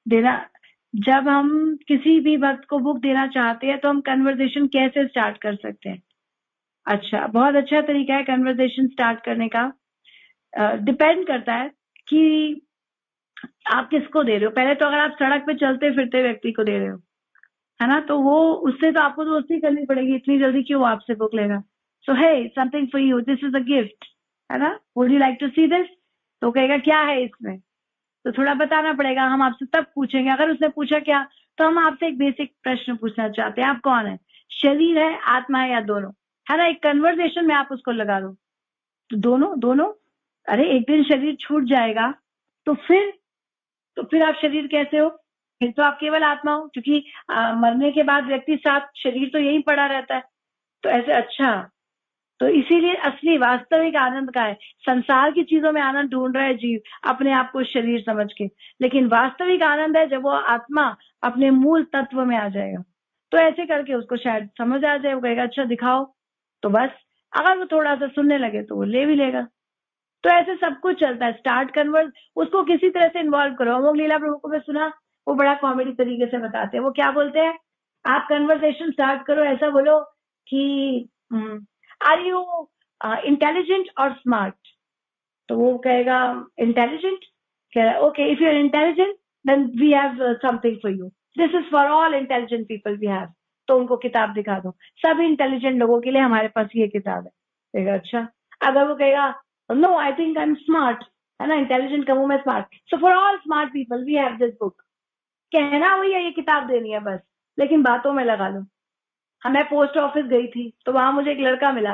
देना। जब हम किसी भी भक्त को बुक देना चाहते हैं तो हम कन्वर्सेशन कैसे स्टार्ट कर सकते हैं? अच्छा, बहुत अच्छा तरीका है कन्वर्सेशन स्टार्ट करने का। डिपेंड करता है कि आप किसको दे रहे हो। पहले तो अगर आप सड़क पे चलते फिरते व्यक्ति को दे रहे हो, है ना, तो वो उससे तो आपको दोस्ती करनी पड़ेगी, इतनी जल्दी क्यों आपसे बुक लेगा। So hey, something for you, this is a gift, है ना, would you like to see this? तो कहेगा क्या है इसमें, तो थोड़ा बताना पड़ेगा। हम आपसे तब पूछेंगे, अगर उसने पूछा क्या, तो हम आपसे एक बेसिक प्रश्न पूछना चाहते हैं, आप कौन है, शरीर है, आत्मा है, या दोनों, है ना। एक कन्वर्सेशन में आप उसको लगा दो, तो दोनों। अरे एक दिन शरीर छूट जाएगा तो फिर आप शरीर कैसे हो? फिर तो आप केवल आत्मा हो, क्योंकि मरने के बाद व्यक्ति साथ शरीर तो यही पड़ा रहता है। तो ऐसे अच्छा, तो इसीलिए असली वास्तविक आनंद का है। संसार की चीजों में आनंद ढूंढ रहा है जीव, अपने आप को शरीर समझ के, लेकिन वास्तविक आनंद है जब वो आत्मा अपने मूल तत्व में आ जाएगा। तो ऐसे करके उसको शायद समझ आ जाए, वो कहेगा अच्छा दिखाओ, तो बस। अगर वो थोड़ा सा सुनने लगे तो वो ले भी लेगा। तो ऐसे सब कुछ चलता है। स्टार्ट कन्वर्स, उसको किसी तरह से इन्वॉल्व करो। अमोघ लीला प्रभु को मैं सुना, वो बड़ा कॉमेडी तरीके से बताते हैं। वो क्या बोलते हैं, आप कन्वर्सेशन स्टार्ट करो, ऐसा बोलो कि आर यू इंटेलिजेंट और स्मार्ट? तो वो कहेगा इंटेलिजेंट। कह रहा है okay, if you are intelligent then we have something for you, this is for all intelligent people we have. तो उनको किताब दिखा दो, सभी इंटेलिजेंट लोगों के लिए हमारे पास ये किताब है। कहेगा अच्छा। अगर वो कहेगा no I think I am smart, है ना, इंटेलिजेंट का मुंह में smart, so for all smart people we have this book. कहना वही है, ये किताब देनी है बस, लेकिन बातों में लगा लो। मैं पोस्ट ऑफिस गई थी तो वहां मुझे एक लड़का मिला,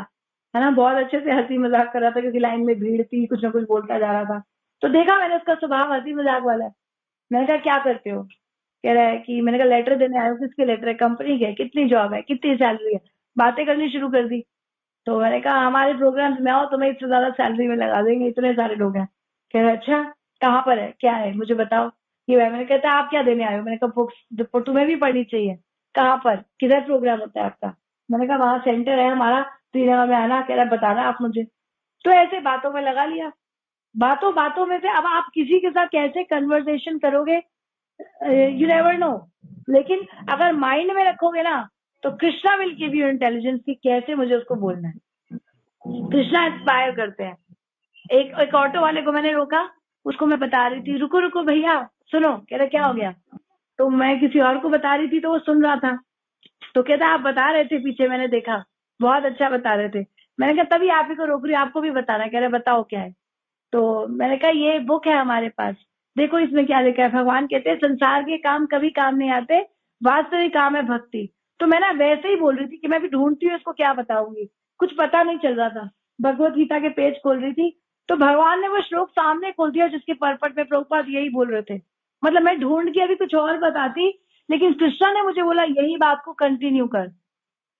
है ना, बहुत अच्छे से हंसी मजाक कर रहा था, क्योंकि लाइन में भीड़ थी, कुछ ना कुछ बोलता जा रहा था। तो देखा मैंने उसका स्वभाव हंसी मजाक वाला है। मैंने कहा क्या करते हो? कह रहा है कि, मैंने कहा लेटर देने आए हो, किसके लेटर है, कंपनी के, कितनी जॉब है, कितनी सैलरी है, बातें करनी शुरू कर दी। तो मैंने कहा हमारे प्रोग्राम में आओ, तुम्हें इससे ज्यादा सैलरी में लगा देंगे, इतने सारे लोग हैं। कह रहे अच्छा कहाँ पर है, क्या है, मुझे बताओ। कि मैंने कहता आप क्या देने आए हो? मैंने कहा बुक्स तुम्हें भी पढ़नी चाहिए। कहाँ पर, किधर प्रोग्राम होता है आपका? मैंने कहा वहां सेंटर है हमारा, श्रीनगर में आना। कह रहा बताना आप मुझे। तो ऐसे बातों में लगा लिया। बातों बातों में से अब आप किसी के साथ कैसे कन्वर्सेशन करोगे, यू नेवर नो। लेकिन अगर माइंड में रखोगे ना, तो Krishna will give you intelligence कि कैसे मुझे उसको बोलना है। कृष्णा इंस्पायर करते हैं। एक ऑटो वाले को मैंने रोका, उसको मैं बता रही थी, रुको रुको भैया सुनो। कह रहे क्या हो गया? तो मैं किसी और को बता रही थी तो वो सुन रहा था। तो कहता आप बता रहे थे पीछे, मैंने देखा बहुत अच्छा बता रहे थे। मैंने कहा तभी आप ही को रोक रही हूँ, आपको भी बताना। कह रहे बताओ क्या है? तो मैंने कहा ये बुक है हमारे पास, देखो इसमें क्या लिखा है। भगवान कहते हैं संसार के काम कभी काम नहीं आते, वास्तविक काम है भक्ति। तो मैं ना वैसे ही बोल रही थी कि मैं भी ढूंढती हूँ इसको क्या बताऊंगी, कुछ पता नहीं चल रहा था। भगवत गीता के पेज खोल रही थी तो भगवान ने वो श्लोक सामने खोल दिया जिसके पर्पट में प्रभुपाद यही बोल रहे थे। मतलब मैं ढूंढ के अभी कुछ और बताती, लेकिन कृष्णा ने मुझे बोला यही बात को कंटिन्यू कर।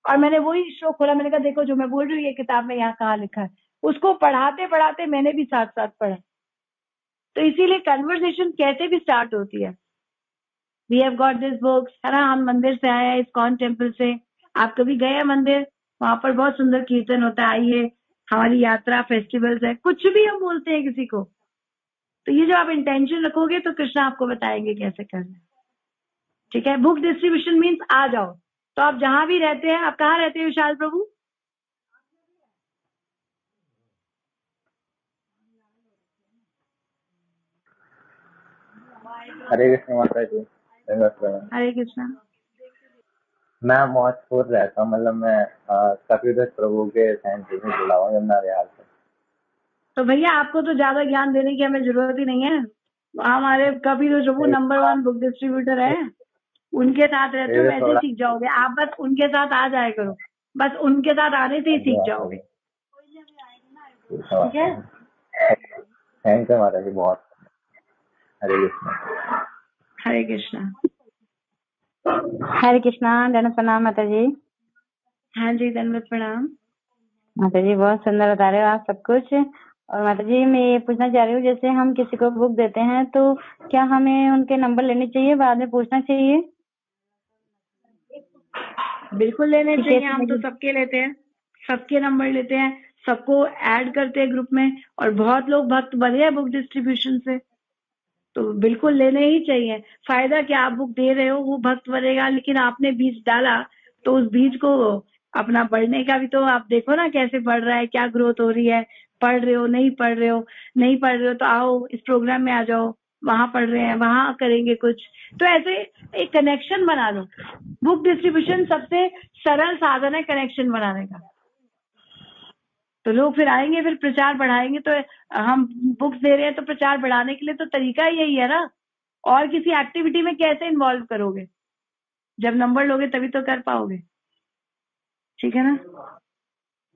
और मैंने वही श्लोक खोला, मैंने कहा देखो जो मैं बोल रही हूँ ये किताब में यहाँ कहाँ लिखा है। उसको पढ़ाते पढ़ाते मैंने भी साथ साथ पढ़ा। तो इसीलिए कन्वर्सेशन कैसे भी स्टार्ट होती है। We have got this books, है ना। हम मंदिर से आए हैं, इस्कॉन टेम्पल से। आप कभी गए हैं मंदिर? वहां पर बहुत सुंदर कीर्तन होता है। आइए, हमारी यात्रा, फेस्टिवल्स है, कुछ भी हम बोलते हैं किसी को। तो ये जो आप इंटेंशन रखोगे तो कृष्णा आपको बताएंगे कैसे करना है। ठीक है। बुक डिस्ट्रीब्यूशन मीन्स आ जाओ। तो आप जहां भी रहते हैं, आप कहाँ रहते हैं विशाल प्रभु? हरे कृष्ण माता जी। धन्यवाद प्रणाम। हरे कृष्णा। मैं मौजपुर रहता हूँ, मतलब मैं कपिलदास प्रभु के सेंटर में जुड़ा हुआ यमुना विहार से। तो भैया आपको तो ज्यादा ज्ञान देने की हमें जरूरत ही नहीं है। हमारे कपिलदास प्रभु नंबर 1 बुक डिस्ट्रीब्यूटर है। उनके साथ रहते हो, वैसे ही थोड़ा सीख जाओगे। आप बस उनके साथ आ जाया करो, बस उनके साथ आने से ही सीख जाओगे। ठीक है। थैंक यू माता जी बहुत। हरे कृष्ण। हरे कृष्णा। हरे कृष्णा। दंड प्रणाम माता जी। हाँ जी, दंडवत प्रणाम। माता जी बहुत सुंदर बता रहे हो आप सब कुछ। और माता जी मैं ये पूछना चाह रही हूँ, जैसे हम किसी को बुक देते हैं तो क्या हमें उनके नंबर लेने चाहिए, बाद में पूछना चाहिए? बिल्कुल लेने ठीक चाहिए, है। हम तो सबके लेते हैं, सबके नंबर लेते हैं, सबको ऐड करते हैं ग्रुप में। और बहुत लोग भक्त बने हैं बुक डिस्ट्रीब्यूशन से, तो बिल्कुल लेने ही चाहिए। फायदा क्या, आप बुक दे रहे हो, वो भक्त बनेगा, लेकिन आपने बीज डाला तो उस बीज को अपना बढ़ने का भी तो आप देखो ना, कैसे बढ़ रहा है, क्या ग्रोथ हो रही है। पढ़ रहे हो, नहीं पढ़ रहे हो, नहीं पढ़ रहे हो तो आओ इस प्रोग्राम में आ जाओ, वहां पढ़ रहे हैं वहां करेंगे कुछ। तो ऐसे एक कनेक्शन बना लो। बुक डिस्ट्रीब्यूशन सबसे सरल साधन है कनेक्शन बनाने का। तो लोग फिर आएंगे, फिर प्रचार बढ़ाएंगे। तो हम बुक्स दे रहे हैं तो प्रचार बढ़ाने के लिए तो तरीका यही है ना। और किसी एक्टिविटी में कैसे इन्वॉल्व करोगे? जब नंबर लोगे तभी तो कर पाओगे। ठीक है ना।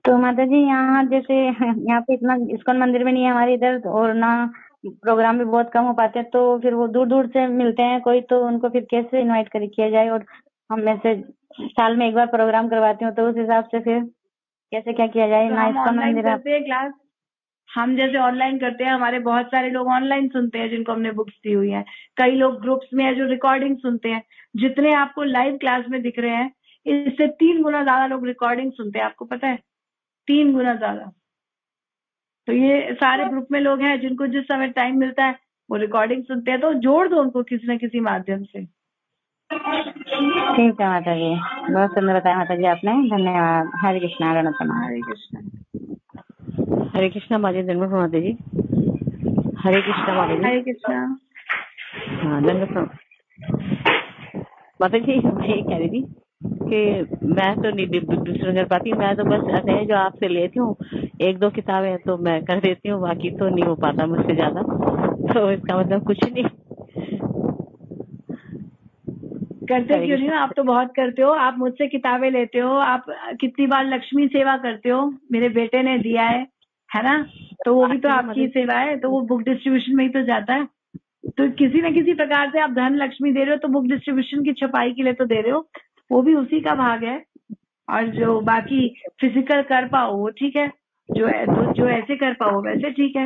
तो माता जी यहाँ जैसे यहाँ पे इतना इस्कॉन मंदिर में नहीं है हमारे इधर, और ना प्रोग्राम भी बहुत कम हो पाते हैं, तो फिर वो दूर दूर से मिलते हैं कोई, तो उनको फिर कैसे इनवाइट किया जाए? और हम में से साल में एक बार प्रोग्राम करवाती हूँ, तो उस हिसाब से फिर कैसे क्या किया जाए? तो ना हम इस्कॉन ऑनलाइन मंदिर है। करते हैं क्लास। हम जैसे ऑनलाइन करते हैं, हमारे बहुत सारे लोग ऑनलाइन सुनते हैं जिनको हमने बुक्स दी हुई है। कई लोग ग्रुप्स में है जो रिकॉर्डिंग सुनते हैं। जितने आपको लाइव क्लास में दिख रहे हैं, इससे 3 गुना ज्यादा लोग रिकॉर्डिंग सुनते हैं, आपको पता है? 3 गुना ज्यादा। तो ये सारे ग्रुप में लोग हैं जिनको जिस समय टाइम मिलता है वो रिकॉर्डिंग सुनते हैं। तो जोड़ दो उनको किसी न किसी माध्यम से। ठीक है माता जी, बहुत सुंदर बताया माता जी आपने, धन्यवाद। हरे कृष्णा। हरे कृष्णा। हरे कृष्णा माता जी। धन्यवाद माता जी। हरे कृष्णा माता जी। हरे कृष्णा। हाँ धन्यवाद माता जी। मैं ये कह रही थी कि मैं तो नहीं डिस्कशन कर पाती, मैं तो बस ऐसे है जो आपसे लेती हूँ, 1-2 किताबें तो मैं कर देती हूँ, बाकी तो नहीं हो पाता मुझसे ज्यादा। तो इसका मतलब कुछ नहीं करते क्यों नहीं हो? आप तो बहुत करते हो। आप मुझसे किताबें लेते हो, आप कितनी बार लक्ष्मी सेवा करते हो, मेरे बेटे ने दिया है ना। तो वो भी तो आपकी सेवा है, तो वो बुक डिस्ट्रीब्यूशन में ही तो जाता है। तो किसी न किसी प्रकार से आप धन लक्ष्मी दे रहे हो, तो बुक डिस्ट्रीब्यूशन की छपाई के लिए तो दे रहे हो, वो भी उसी का भाग है। और जो बाकी फिजिकल कर पाओ वो ठीक है। जो ऐसे कर पाओ वैसे ठीक है,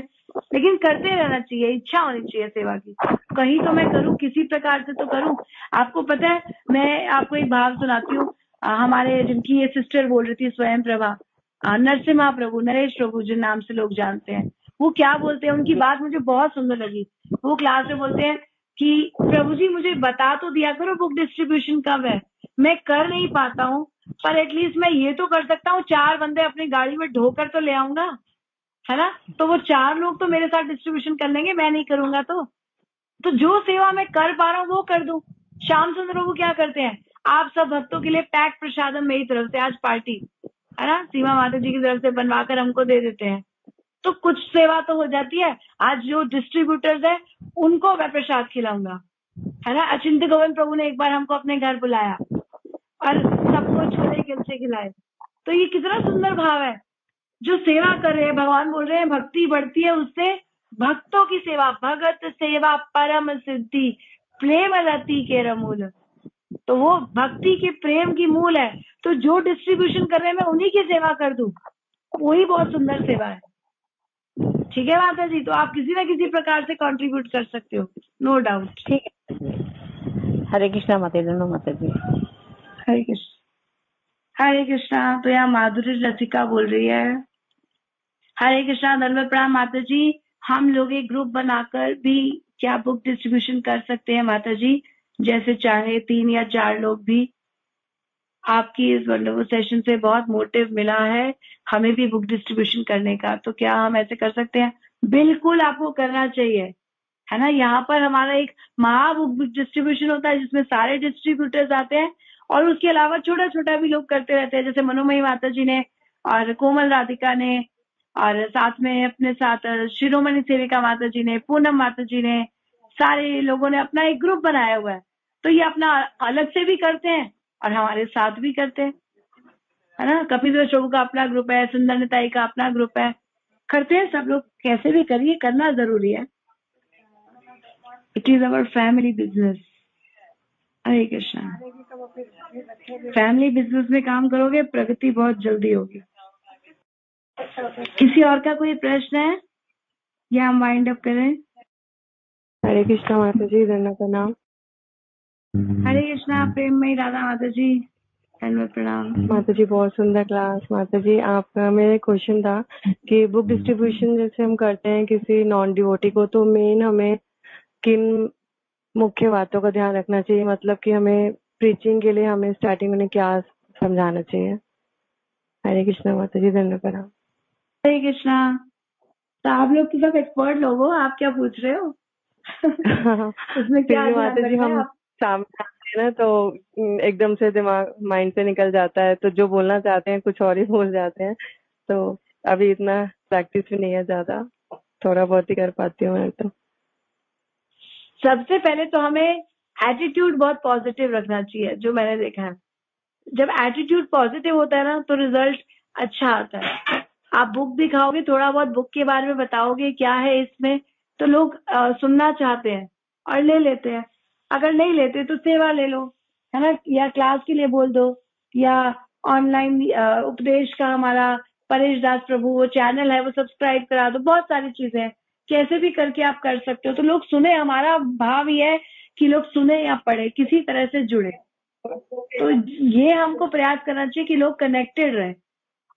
लेकिन करते रहना चाहिए, इच्छा होनी चाहिए सेवा की। कहीं तो मैं करूं, किसी प्रकार से तो करूं। आपको पता है, मैं आपको एक भाव सुनाती हूँ। हमारे जिनकी ये सिस्टर बोल रही थी स्वयं प्रभा, नरसिम्हा प्रभु, नरेश प्रभु जिन नाम से लोग जानते हैं, वो क्या बोलते हैं, उनकी बात मुझे बहुत सुंदर लगी। वो क्लास में बोलते हैं कि प्रभु जी मुझे बता तो दिया करो बुक डिस्ट्रीब्यूशन कब है, मैं कर नहीं पाता हूँ, पर एटलीस्ट मैं ये तो कर सकता हूँ 4 बंदे अपनी गाड़ी में ढोकर तो ले आऊंगा, है ना। तो वो 4 लोग तो मेरे साथ डिस्ट्रीब्यूशन कर लेंगे, मैं नहीं करूंगा तो जो सेवा मैं कर पा रहा हूँ वो कर दूं। श्याम सुंदर प्रभु क्या करते हैं, आप सब भक्तों के लिए पैक प्रसादम मेरी तरफ से आज पार्टी, है ना, सीमा माता जी की तरफ से बनवाकर हमको दे देते हैं, तो कुछ सेवा तो हो जाती है। आज जो डिस्ट्रीब्यूटर्स है उनको मैं प्रसाद खिलाऊंगा, है ना। अचिंत्य गोविंद प्रभु ने एक बार हमको अपने घर बुलाया और सबको छोले कुलचे खिलाए, तो ये कितना सुंदर भाव है। जो सेवा कर रहे हैं, भगवान बोल रहे हैं भक्ति बढ़ती है उससे, भक्तों की सेवा, भगत सेवा परम सिद्धि, प्रेम रति के रमूल, तो वो भक्ति के प्रेम की मूल है। तो जो डिस्ट्रीब्यूशन कर रहे हैं मैं उन्हीं की सेवा कर दूं, वही बहुत सुंदर सेवा है। ठीक है माता जी, तो आप किसी न किसी प्रकार से कंट्रीब्यूट कर सकते हो, नो डाउट। ठीक है, हरे कृष्णा माता जी, दोनों माता जी। हरे कृष्णा, हरे कृष्णा। तो यहाँ माधुरी रसिका बोल रही है, हरे कृष्णा, धन्यवाद प्रणाम माता जी। हम लोग एक ग्रुप बनाकर भी क्या बुक डिस्ट्रीब्यूशन कर सकते हैं माता जी, जैसे चाहे 3 या 4 लोग भी। आपकी इस वंडरफुल सेशन से बहुत मोटिव मिला है हमें भी बुक डिस्ट्रीब्यूशन करने का, तो क्या हम ऐसे कर सकते हैं? बिल्कुल आपको करना चाहिए, है ना। यहाँ पर हमारा एक महा बुक डिस्ट्रीब्यूशन होता है जिसमें सारे डिस्ट्रीब्यूटर्स आते हैं, और उसके अलावा छोटा छोटा भी लोग करते रहते हैं, जैसे मनोमयी माता जी ने और कोमल राधिका ने, और साथ में अपने साथ शिरोमणि सेविका माता जी ने, पूनम माता जी ने, सारे लोगों ने अपना एक ग्रुप बनाया हुआ है। तो ये अपना अलग से भी करते हैं और हमारे साथ भी करते हैं, है ना। कपिल प्रभु का अपना ग्रुप है, सुंदर निताई का अपना ग्रुप है, करते हैं सब लोग। कैसे भी करिए, करना जरूरी है। It is our family business. Hare Krishna. Family business में काम करोगे, प्रगति बहुत जल्दी होगी। किसी और का कोई प्रश्न है या हम वाइंड अप करें? हरे कृष्णा माता जी, धन्यवाद प्रणाम। हरे कृष्णा, प्रेममयी राधा माता जी, धन्यवाद प्रणाम। माता जी बहुत सुंदर क्लास। माता जी आपका मेरा क्वेश्चन था कि बुक डिस्ट्रीब्यूशन जैसे हम करते हैं किसी नॉन डिवोटी को, तो मेन हमें किन मुख्य बातों का ध्यान रखना चाहिए, मतलब कि हमें प्रीचिंग के लिए हमें स्टार्टिंग में क्या समझाना चाहिए? हरे कृष्णा माता जी, धन्यवाद प्रणाम। हरे कृष्णा। तो आप लोग तो सब एक्सपर्ट लोग हो, आप क्या पूछ रहे हो? उसमें क्या माता जी हम सामने आते हैं ना तो एकदम से दिमाग माइंड से निकल जाता है, तो जो बोलना चाहते हैं कुछ और ही बोल जाते हैं। तो अभी इतना प्रैक्टिस भी नहीं है ज्यादा, थोड़ा बहुत ही कर पाती हूँ मैं। तो सबसे पहले तो हमें एटीट्यूड बहुत पॉजिटिव रखना चाहिए, जो मैंने देखा है। जब एटीट्यूड पॉजिटिव होता है ना तो रिजल्ट अच्छा आता है। आप बुक दिखाओगे, थोड़ा बहुत बुक के बारे में बताओगे क्या है इसमें, तो लोग सुनना चाहते हैं और ले लेते हैं। अगर नहीं लेते तो सेवा ले लो, है ना, या क्लास के लिए बोल दो, या ऑनलाइन उपदेश का हमारा परेश दास प्रभु वो चैनल है वो सब्सक्राइब करा दो। बहुत सारी चीजें हैं, कैसे भी करके आप कर सकते हो। तो लोग सुने, हमारा भाव ये है कि लोग सुने या पढ़े, किसी तरह से जुड़े। तो ये हमको प्रयास करना चाहिए कि लोग कनेक्टेड रहे।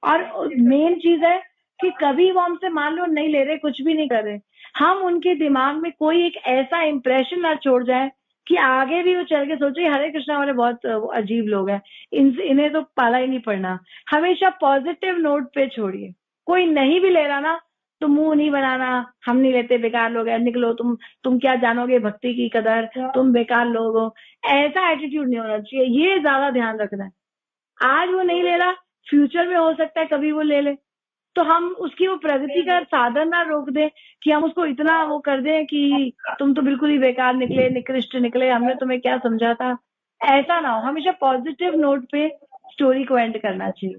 और मेन चीज है कि कभी वो हमसे मान लो नहीं ले रहे, कुछ भी नहीं कर रहे, हम उनके दिमाग में कोई एक ऐसा इम्प्रेशन ना छोड़ जाए कि आगे भी वो चल के सोचे हरे कृष्णा वाले बहुत अजीब लोग हैं, इन्हें तो पाला ही नहीं पड़ना। हमेशा पॉजिटिव नोट पे छोड़िए। कोई नहीं भी ले रहा ना तो मुंह नहीं बनाना, हम नहीं लेते, बेकार लोग हैं, निकलो, तुम क्या जानोगे भक्ति की कदर, तुम बेकार लोग हो। ऐसा एटीट्यूड नहीं होना चाहिए, ये ज्यादा ध्यान रखना है। आज वो नहीं ले रहा, फ्यूचर में हो सकता है कभी वो ले ले, तो हम उसकी वो प्रगति का साधन ना रोक दे कि हम उसको इतना वो कर दें कि तुम तो बिल्कुल ही बेकार निकले, निकृष्ट निकले, हमने तुम्हें क्या समझा था। ऐसा ना हो, हमेशा पॉजिटिव नोट पे स्टोरी को एंड करना चाहिए।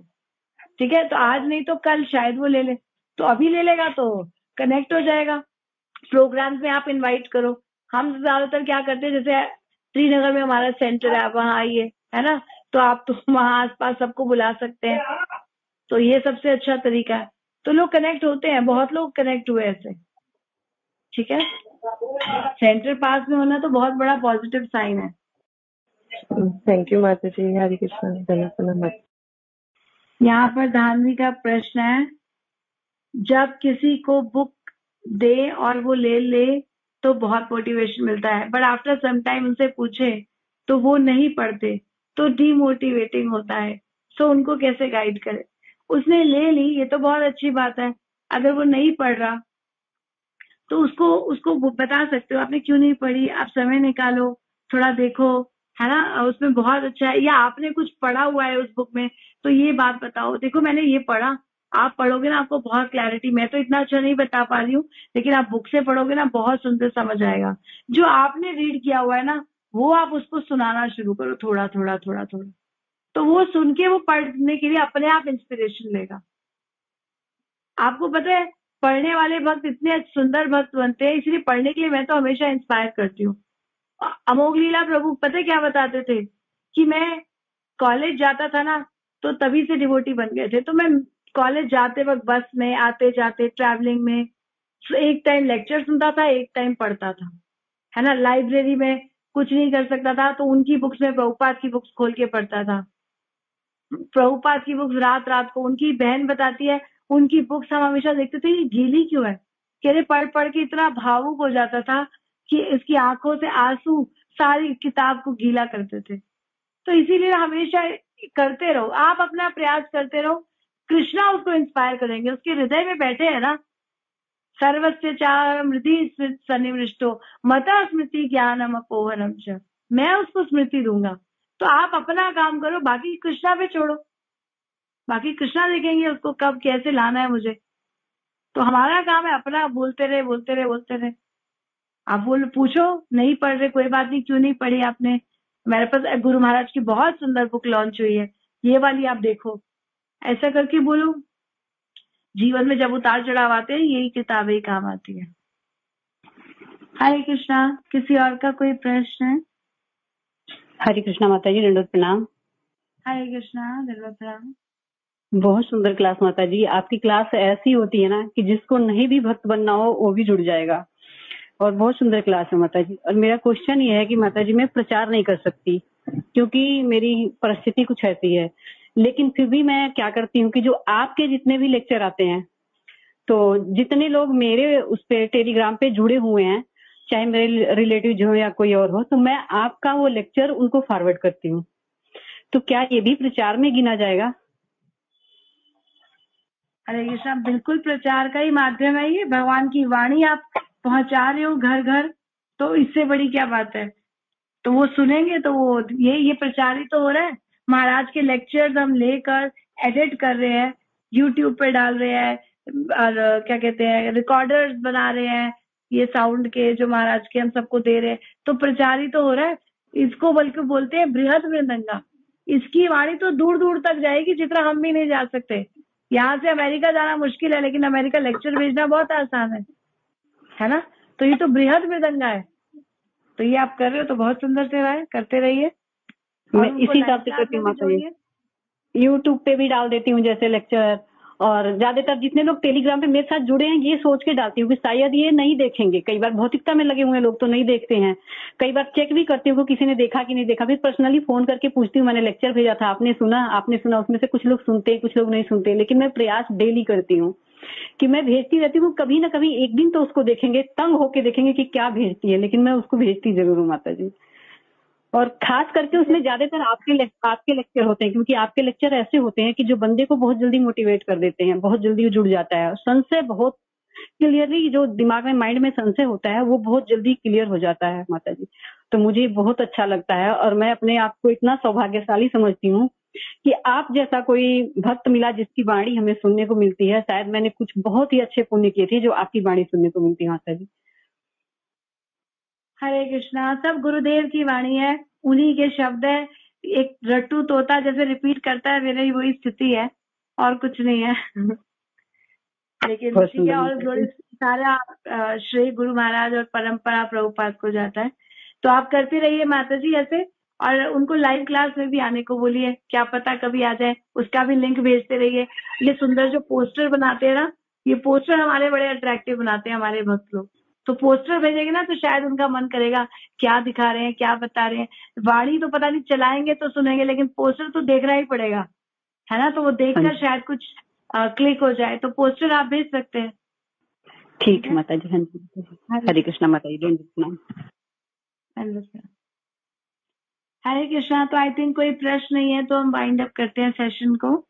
ठीक है, तो आज नहीं तो कल शायद वो ले ले, तो अभी ले लेगा तो कनेक्ट हो जाएगा। प्रोग्राम्स में आप इनवाइट करो। हम ज्यादातर क्या करते हैं, जैसे श्रीनगर में हमारा सेंटर है, आप वहाँ आइए, है ना, तो आप तो वहाँ आसपास सबको बुला सकते हैं। तो ये सबसे अच्छा तरीका है। तो लोग कनेक्ट होते हैं, बहुत लोग कनेक्ट हुए ऐसे। ठीक है, सेंटर पास में होना तो बहुत बड़ा पॉजिटिव साइन है। थैंक यू माता जी। हरे कृष्णा। धन्यवाद। यहाँ पर धानवी का प्रश्न है, जब किसी को बुक दे और वो ले ले तो बहुत मोटिवेशन मिलता है, बट आफ्टर सम टाइम उनसे पूछे तो वो नहीं पढ़ते तो डीमोटिवेटिंग होता है। सो उनको कैसे गाइड करें? उसने ले ली, ये तो बहुत अच्छी बात है। अगर वो नहीं पढ़ रहा तो उसको उसको बता सकते हो, आपने क्यों नहीं पढ़ी, आप समय निकालो, थोड़ा देखो, है ना, उसमें बहुत अच्छा है। या आपने कुछ पढ़ा हुआ है उस बुक में तो ये बात बताओ, देखो मैंने ये पढ़ा, आप पढ़ोगे ना आपको बहुत क्लैरिटी, मैं तो इतना अच्छा नहीं बता पा रही हूँ, लेकिन आप बुक से पढ़ोगे ना बहुत सुंदर समझ आएगा। जो आपने रीड किया हुआ है ना वो आप उसको सुनाना शुरू करो, थोड़ा थोड़ा थोड़ा थोड़ा, तो वो सुन के वो पढ़ने के लिए अपने आप इंस्पिरेशन लेगा। आपको पता है पढ़ने वाले भक्त इतने सुंदर भक्त बनते हैं, इसलिए पढ़ने के लिए मैं तो हमेशा इंस्पायर करती हूँ। अमोघ लीला प्रभु पता है क्या बताते थे कि मैं कॉलेज जाता था ना तो तभी से डिवोटी बन गए थे। तो मैं कॉलेज जाते वक्त बस में आते जाते ट्रैवलिंग में एक टाइम लेक्चर सुनता था, एक टाइम पढ़ता था, है ना। लाइब्रेरी में कुछ नहीं कर सकता था तो उनकी बुक्स में प्रभुपाद की बुक्स खोल के पढ़ता था। प्रभुपाद की बुक्स रात रात को, उनकी बहन बताती है उनकी बुक्स हम हमेशा देखते थे ये गीली क्यों है, कह रहे पढ़ पढ़ के इतना भावुक हो जाता था कि इसकी आंखों से आंसू सारी किताब को गीला करते थे। तो इसीलिए हमेशा करते रहो, आप अपना प्रयास करते रहो, कृष्णा उसको इंस्पायर करेंगे, उसके हृदय में बैठे हैं ना। सर्वस्य चार मृति सन्निवृष्टो मता स्मृति ज्ञानम अपोहनम च, मैं उसको स्मृति दूंगा। तो आप अपना काम करो, बाकी कृष्णा पे छोड़ो, बाकी कृष्णा देखेंगे उसको कब कैसे लाना है मुझे। तो हमारा काम है अपना बोलते रहे बोलते रहे बोलते रहे। आप बोल पूछो नहीं पढ़ रहे, कोई बात नहीं, क्यों नहीं पढ़ी आपने, मेरे पास गुरु महाराज की बहुत सुंदर बुक लॉन्च हुई है, ये वाली आप देखो, ऐसा करके बोलो। जीवन में जब उतार चढ़ाव आते हैं यही किताबें ही काम आती है। हरे कृष्णा। किसी और का कोई प्रश्न है? हरे कृष्णा माता जी, दंडवत प्रणाम। हरे कृष्णा, दंडवत प्रणाम। बहुत सुंदर क्लास माता जी, आपकी क्लास ऐसी होती है ना कि जिसको नहीं भी भक्त बनना हो वो भी जुड़ जाएगा, और बहुत सुंदर क्लास है माता जी। और मेरा क्वेश्चन ये है कि माता जी मैं प्रचार नहीं कर सकती क्योंकि मेरी परिस्थिति कुछ ऐसी है, लेकिन फिर भी मैं क्या करती हूँ कि जो आपके जितने भी लेक्चर आते हैं, तो जितने लोग मेरे उस पे टेलीग्राम पे जुड़े हुए हैं, चाहे मेरे रिलेटिव हो या कोई और हो, तो मैं आपका वो लेक्चर उनको फॉरवर्ड करती हूँ। तो क्या ये भी प्रचार में गिना जाएगा? हरे कृष्णा, बिल्कुल प्रचार का ही माध्यम है ये, भगवान की वाणी आप पहुंचा रहे हो घर घर, तो इससे बड़ी क्या बात है। तो वो सुनेंगे तो वो ये प्रचार ही तो हो रहा है। महाराज के लेक्चर्स हम लेकर एडिट कर रहे हैं, यूट्यूब पे डाल रहे हैं, और क्या कहते हैं रिकॉर्डर्स बना रहे हैं, ये साउंड के जो महाराज के हम सबको दे रहे हैं, तो प्रचार ही तो हो रहा है। इसको बल्कि बोलते हैं बृहद मृदंगा। इसकी वाणी तो दूर दूर तक जाएगी जितना हम भी नहीं जा सकते। यहाँ से अमेरिका जाना मुश्किल है, लेकिन अमेरिका लेक्चर भेजना बहुत आसान है ना। तो ये तो बृहद मृदंगा है, तो ये आप कर रहे हो तो बहुत सुंदर सेवा है, करते रहिए। मैं इसी हिसाब से करती हूँ माता जी, यूट्यूब पे भी डाल देती हूँ जैसे लेक्चर, और ज्यादातर जितने लोग टेलीग्राम पे मेरे साथ जुड़े हैं ये सोच के डालती हूँ कि शायद ये नहीं देखेंगे। कई बार भौतिकता में लगे हुए लोग तो नहीं देखते हैं, कई बार चेक भी करती हूँ कि किसी ने देखा कि नहीं देखा, फिर पर्सनली फोन करके पूछती हूँ मैंने लेक्चर भेजा था, आपने सुना। उसमें से कुछ लोग सुनते हैं, कुछ लोग नहीं सुनते, लेकिन मैं प्रयास डेली करती हूँ कि मैं भेजती रहती हूँ, कभी ना कभी एक दिन तो उसको देखेंगे, तंग होके देखेंगे कि क्या भेजती है, लेकिन मैं उसको भेजती जरूर हूँ माता जी। और खास करके उसमें ज्यादातर आपके लेक्चर होते हैं, क्योंकि आपके लेक्चर ऐसे होते हैं कि जो बंदे को बहुत जल्दी मोटिवेट कर देते हैं, बहुत जल्दी जुड़ जाता है। संशय बहुत क्लियरली, जो दिमाग में माइंड में संशय होता है वो बहुत जल्दी क्लियर हो जाता है माता जी। तो मुझे बहुत अच्छा लगता है, और मैं अपने आप को इतना सौभाग्यशाली समझती हूँ कि आप जैसा कोई भक्त मिला जिसकी वाणी हमें सुनने को मिलती है। शायद मैंने कुछ बहुत ही अच्छे पुण्य किए थे जो आपकी वाणी सुनने को मिलती है माता जी। हरे कृष्णा। सब गुरुदेव की वाणी है, उन्हीं के शब्द है। एक रट्टू तोता जैसे रिपीट करता है, मेरी वही स्थिति है, और कुछ नहीं है। लेकिन ठीक है, और सारा श्री गुरु महाराज और परंपरा प्रभुपाद को जाता है। तो आप करते रहिए माता जी ऐसे, और उनको लाइव क्लास में भी आने को बोलिए, क्या पता कभी आ जाए, उसका भी लिंक भेजते रहिए। ये सुंदर जो पोस्टर बनाते हैं ना, ये पोस्टर हमारे बड़े अट्रैक्टिव बनाते हैं हमारे भक्त लोग। तो पोस्टर भेजेंगे ना तो शायद उनका मन करेगा क्या दिखा रहे हैं, क्या बता रहे हैं। वाणी तो पता नहीं चलाएंगे तो सुनेंगे, लेकिन पोस्टर तो देखना ही पड़ेगा, है ना। तो वो देखकर शायद कुछ क्लिक हो जाए, तो पोस्टर आप भेज सकते हैं। ठीक है माता जी। हाँ जी, हरे कृष्णा माता जी। हरे कृष्णा। तो आई थिंक कोई प्रश्न नहीं है, तो हम वाइंड अप करते हैं सेशन को।